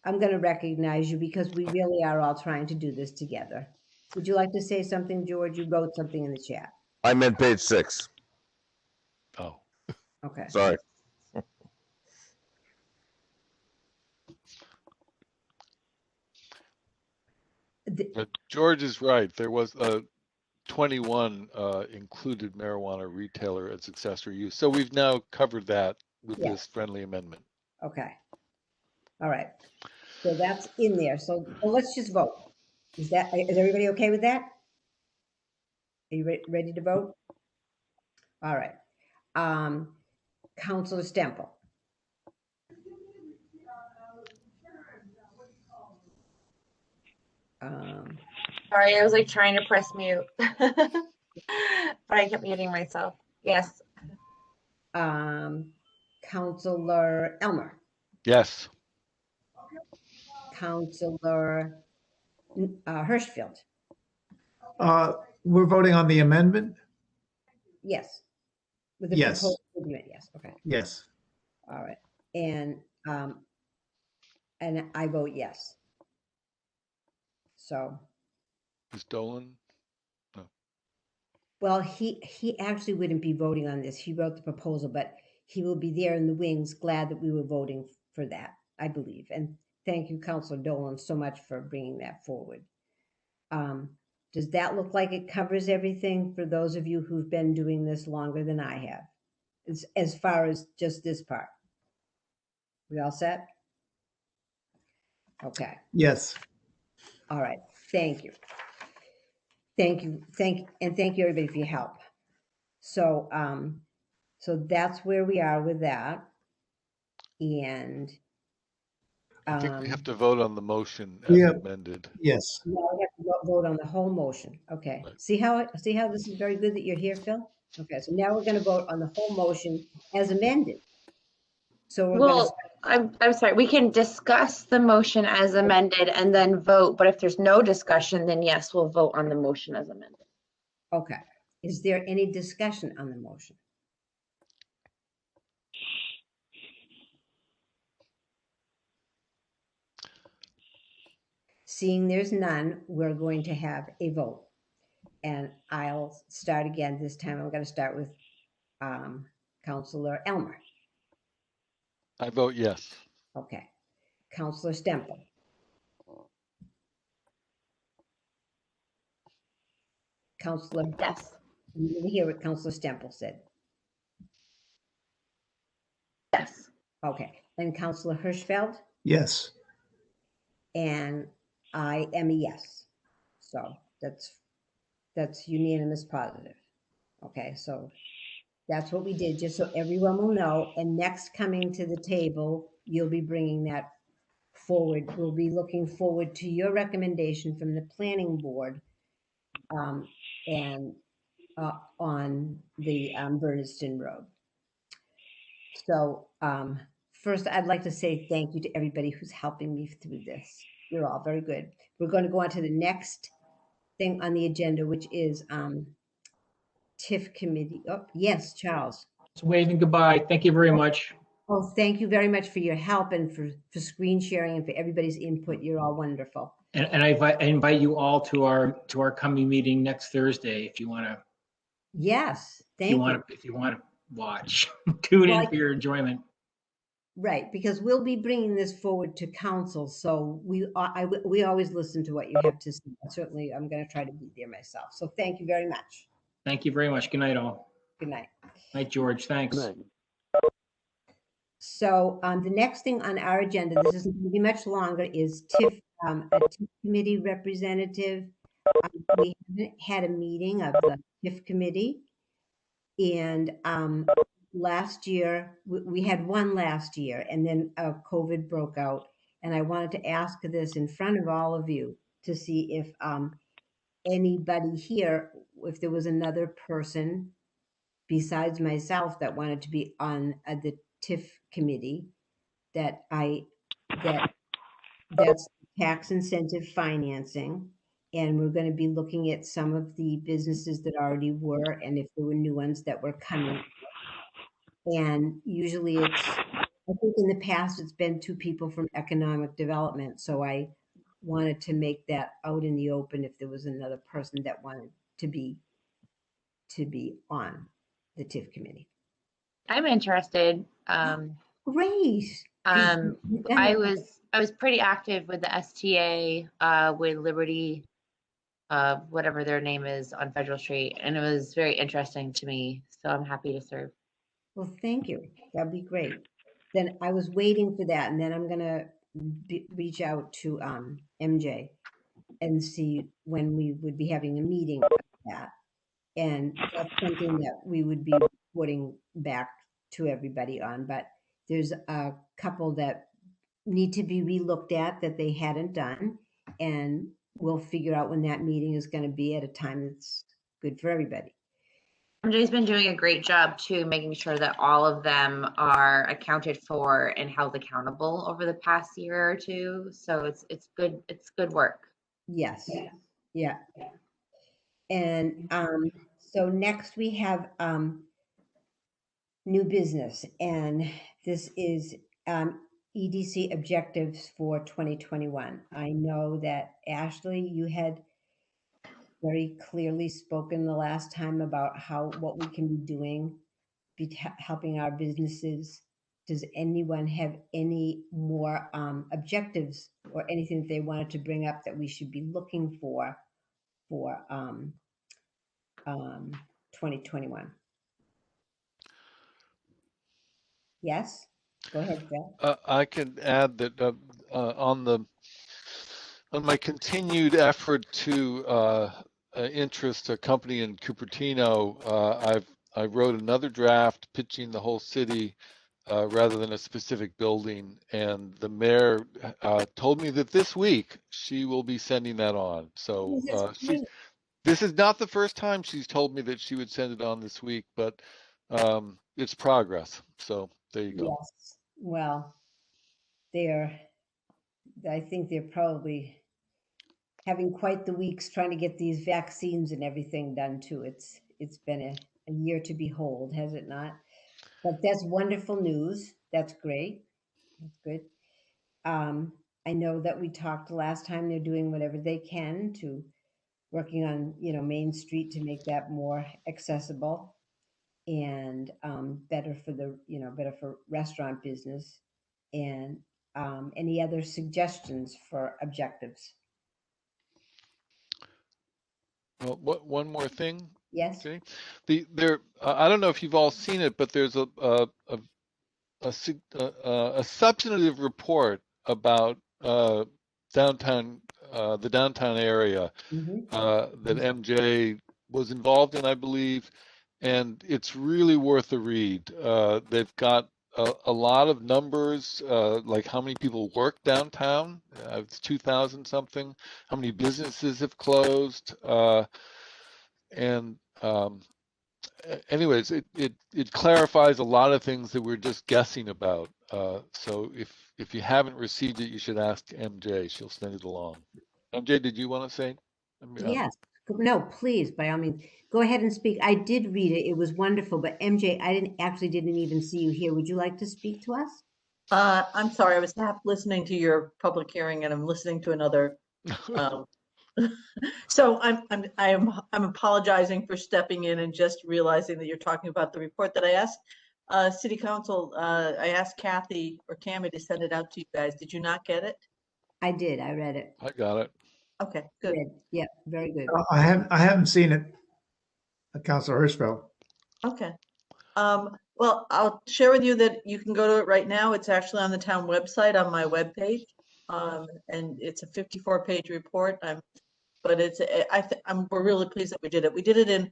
I'm going to recognize you because we really are all trying to do this together. Would you like to say something, George? You wrote something in the chat. I meant page 6. Oh, Okay. Sorry. But George is right. There was 21 included marijuana retailer as accessory use. So we've now covered that with Yes. this friendly amendment. Okay. All right. So that's in there. So well, let's just vote. Is everybody okay with that? Are you ready to vote? All right. Councilor Stemple. Sorry, I was like trying to press mute, but I kept muting myself. Yes. Councilor Elmer. Yes. Councilor Hirschfield. We're voting on the amendment? Yes. With the Yes. proposed amendment, yes. Okay. Yes. All right. And I vote yes. So. Is Dolan? No. Well, he actually wouldn't be voting on this. He wrote the proposal, but he will be there in the wings, glad that we were voting for that, I believe. And thank you, Councilor Dolan, so much for bringing that forward. Does that look like it covers everything for those of you who've been doing this longer than I have? As far as just this part. We all set? Okay. Yes. All right. Thank you. Thank you. Thank you everybody for your help. So, so that's where we are with that. And I think we have to vote on the motion as amended. Yes. now we have to vote on the whole motion. Okay. Right. See how this is very good that you're here, Phil? Okay. So now we're going to vote on the whole motion as amended. So we're going to. I'm sorry, we can discuss the motion as amended and then vote, but if there's no discussion, then yes, we'll vote on the motion as amended. Okay. Is there any discussion on the motion? Seeing there's none, we're going to have a vote. And I'll start again. This time I'm going to start with Councilor Elmer. I vote yes. Okay. Councilor Stemple. Councilor. Yes. You didn't hear what Councilor Stemple said. Yes. Okay. And Councilor Hirschfeld? Yes. And I am a yes. So that's unanimous positive. Okay, so that's what we did, just so everyone will know. And next coming to the table, you'll be bringing that forward. We'll be looking forward to your recommendation from the planning board and on the Bernardston Road. So first, I'd like to say thank you to everybody who's helping me through this. You're all very good. We're going to go on to the next thing on the agenda, which is TIF committee. Oh, yes, Charles. It's waving goodbye. Thank you very much. Oh, thank you very much for your help and for screen sharing and for everybody's input. You're all wonderful. And I invite you all to our coming meeting next Thursday if you want to. Yes, thank you. If you want to watch, tune in for your enjoyment. Right, because we'll be bringing this forward to council, so we always listen to what you have to say. Certainly, I'm going to try to be there myself. So thank you very much. Thank you very much. Good night, all. Good night. Night, George. Thanks. Good night. So the next thing on our agenda, this isn't going to be much longer, is TIF, a TIF committee representative. We haven't had a meeting of the TIF committee, and last year, we had one last year, and then COVID broke out. And I wanted to ask this in front of all of you to see if anybody here, if there was another person besides myself that wanted to be on the TIF committee, that's tax incentive financing. And we're going to be looking at some of the businesses that already were, and if there were new ones that were coming. And usually I think in the past, it's been 2 people from economic development. So I wanted to make that out in the open if there was another person that wanted to be on the TIF committee. I'm interested. Great. I was pretty active with the STA, with Liberty, whatever their name is, on Federal Street, and it was very interesting to me. So I'm happy to serve. Well, thank you. That'd be great. Then I was waiting for that, and then I'm gonna reach out to MJ and see when we would be having a meeting about that. And that's something that we would be reporting back to everybody on. But there's a couple that need to be relooked at that they hadn't done, and we'll figure out when that meeting is going to be at a time that's good for everybody. MJ's been doing a great job too, making sure that all of them are accounted for and held accountable over the past year or two. So it's good. It's good work. Yes. Yeah. And so next we have new business, and this is EDC objectives for 2021. I know that Ashley, you had very clearly spoken the last time about what we can be doing, helping our businesses. Does anyone have any more objectives or anything that they wanted to bring up that we should be looking for 2021? Yes, go ahead, Jeff. I can add that on my continued effort to interest a company in Cupertino, I wrote another draft pitching the whole city rather than a specific building, and the mayor told me that this week she will be sending that on. So this is not the first time she's told me that she would send it on this week, but it's progress. So there you go. Yes. Well, I think they're probably having quite the weeks trying to get these vaccines and everything done too. It's been a year to behold, has it not? But that's wonderful news. That's great. That's good. I know that we talked last time, they're doing whatever they can to working on, Main Street to make that more accessible and better for restaurant business. And any other suggestions for objectives? Well, one more thing. Yes. Okay. I don't know if you've all seen it, but there's a substantive report about downtown, the downtown area that MJ was involved in, I believe, and it's really worth a read. They've got a lot of numbers, like how many people work downtown. It's 2,000 something. How many businesses have closed, and anyways, it clarifies a lot of things that we're just guessing about. So if you haven't received it, you should ask MJ. She'll send it along. MJ, did you want to say? Yes. No, please, by all means, go ahead and speak. I did read it. It was wonderful. But MJ, I didn't even see you here. Would you like to speak to us? I'm sorry. I was half listening to your public hearing, and I'm listening to another. So I'm apologizing for stepping in and just realizing that you're talking about the report that I asked City Council. I asked Kathy or Tammy to send it out to you guys. Did you not get it? I did. I read it. I got it. Okay, good. Yeah, very good. I haven't seen it, Councilor Hirschfeld. Okay. Well, I'll share with you that you can go to it right now. It's actually on the town website on my webpage, and it's a 54-page report. We're really pleased that we did it. We did it in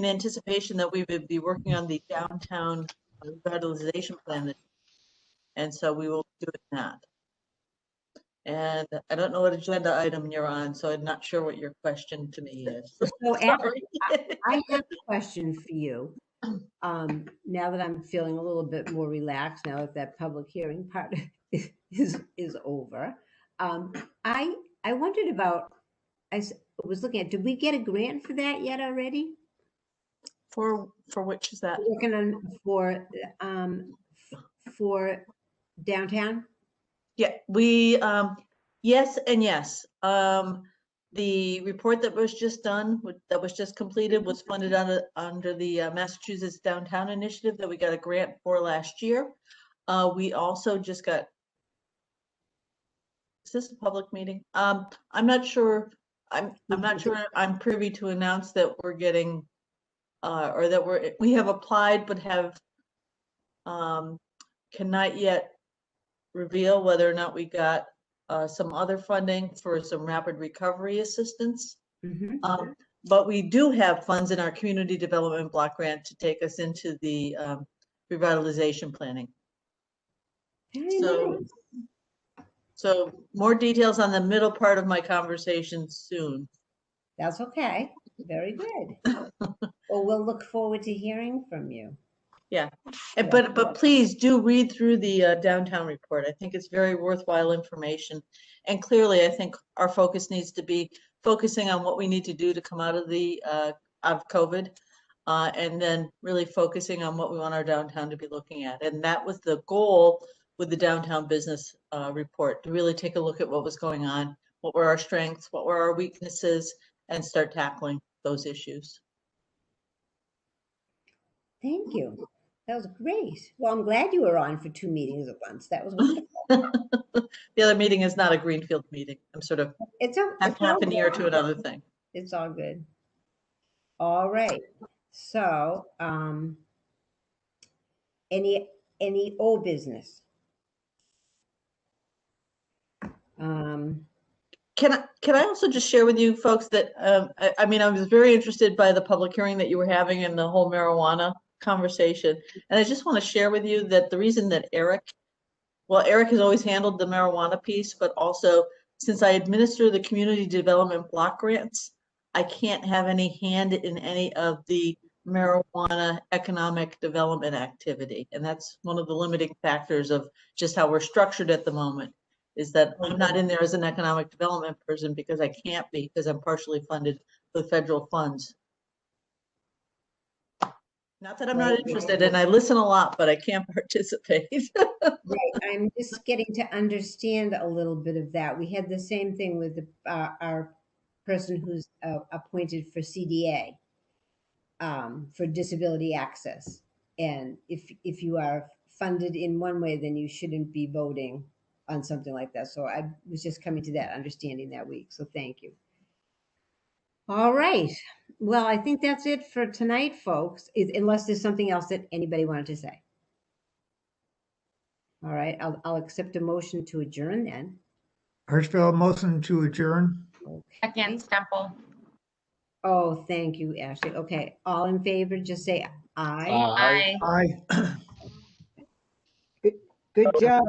anticipation that we would be working on the downtown revitalization plan. And so we will be doing that. And I don't know what agenda item you're on, so I'm not sure what your question to me is. So actually, I have a question for you. Now that I'm feeling a little bit more relaxed, now that that public hearing part is over, I wondered about. Was looking at. Did we get a grant for that yet already? For which is that? Working on for downtown. Yeah, we yes and yes. The report that was just done, that was just completed, was funded under the Massachusetts Downtown Initiative that we got a grant for last year. We also just got. Is this a public meeting? I'm not sure. I'm not sure. I'm privy to announce that we're getting, or that we have applied but have cannot yet reveal whether or not we got some other funding for some rapid recovery assistance. But we do have funds in our community development block grant to take us into the revitalization planning. So more details on the middle part of my conversation soon. That's okay. Very good. Well, we'll look forward to hearing from you. Yeah, but please do read through the downtown report. I think it's very worthwhile information. And clearly, I think our focus needs to be focusing on what we need to do to come out of the of COVID, and then really focusing on what we want our downtown to be looking at. And that was the goal with the downtown business report, to really take a look at what was going on, what were our strengths, what were our weaknesses, and start tackling those issues. Thank you. That was great. Well, I'm glad you were on for 2 meetings at once. That was wonderful. The other meeting is not a Greenfield meeting. I'm sort of half an ear to another thing. It's all good. All right. So, any old business? Can I also just share with you folks that I mean, I was very interested by the public hearing that you were having and the whole marijuana conversation, and I just want to share with you that the reason that Eric has always handled the marijuana piece, but also since I administer the community development block grants, I can't have any hand in any of the marijuana economic development activity, and that's one of the limiting factors of just how we're structured at the moment. Is that I'm not in there as an economic development person because I can't be, because I'm partially funded with federal funds. Not that I'm not interested, and I listen a lot, but I can't participate. Right. I'm just getting to understand a little bit of that. We had the same thing with our person who's appointed for CDA, for disability access. And if you are funded in one way, then you shouldn't be voting on something like that. So I was just coming to that understanding that week. So thank you. All right. Well, I think that's it for tonight, folks, unless there's something else that anybody wanted to say. All right. I'll accept a motion to adjourn then. Hirschfeld, motion to adjourn. Second, Stemple. Oh, thank you, Ashley. Okay. All in favor, just say aye. Aye. Aye. Good job.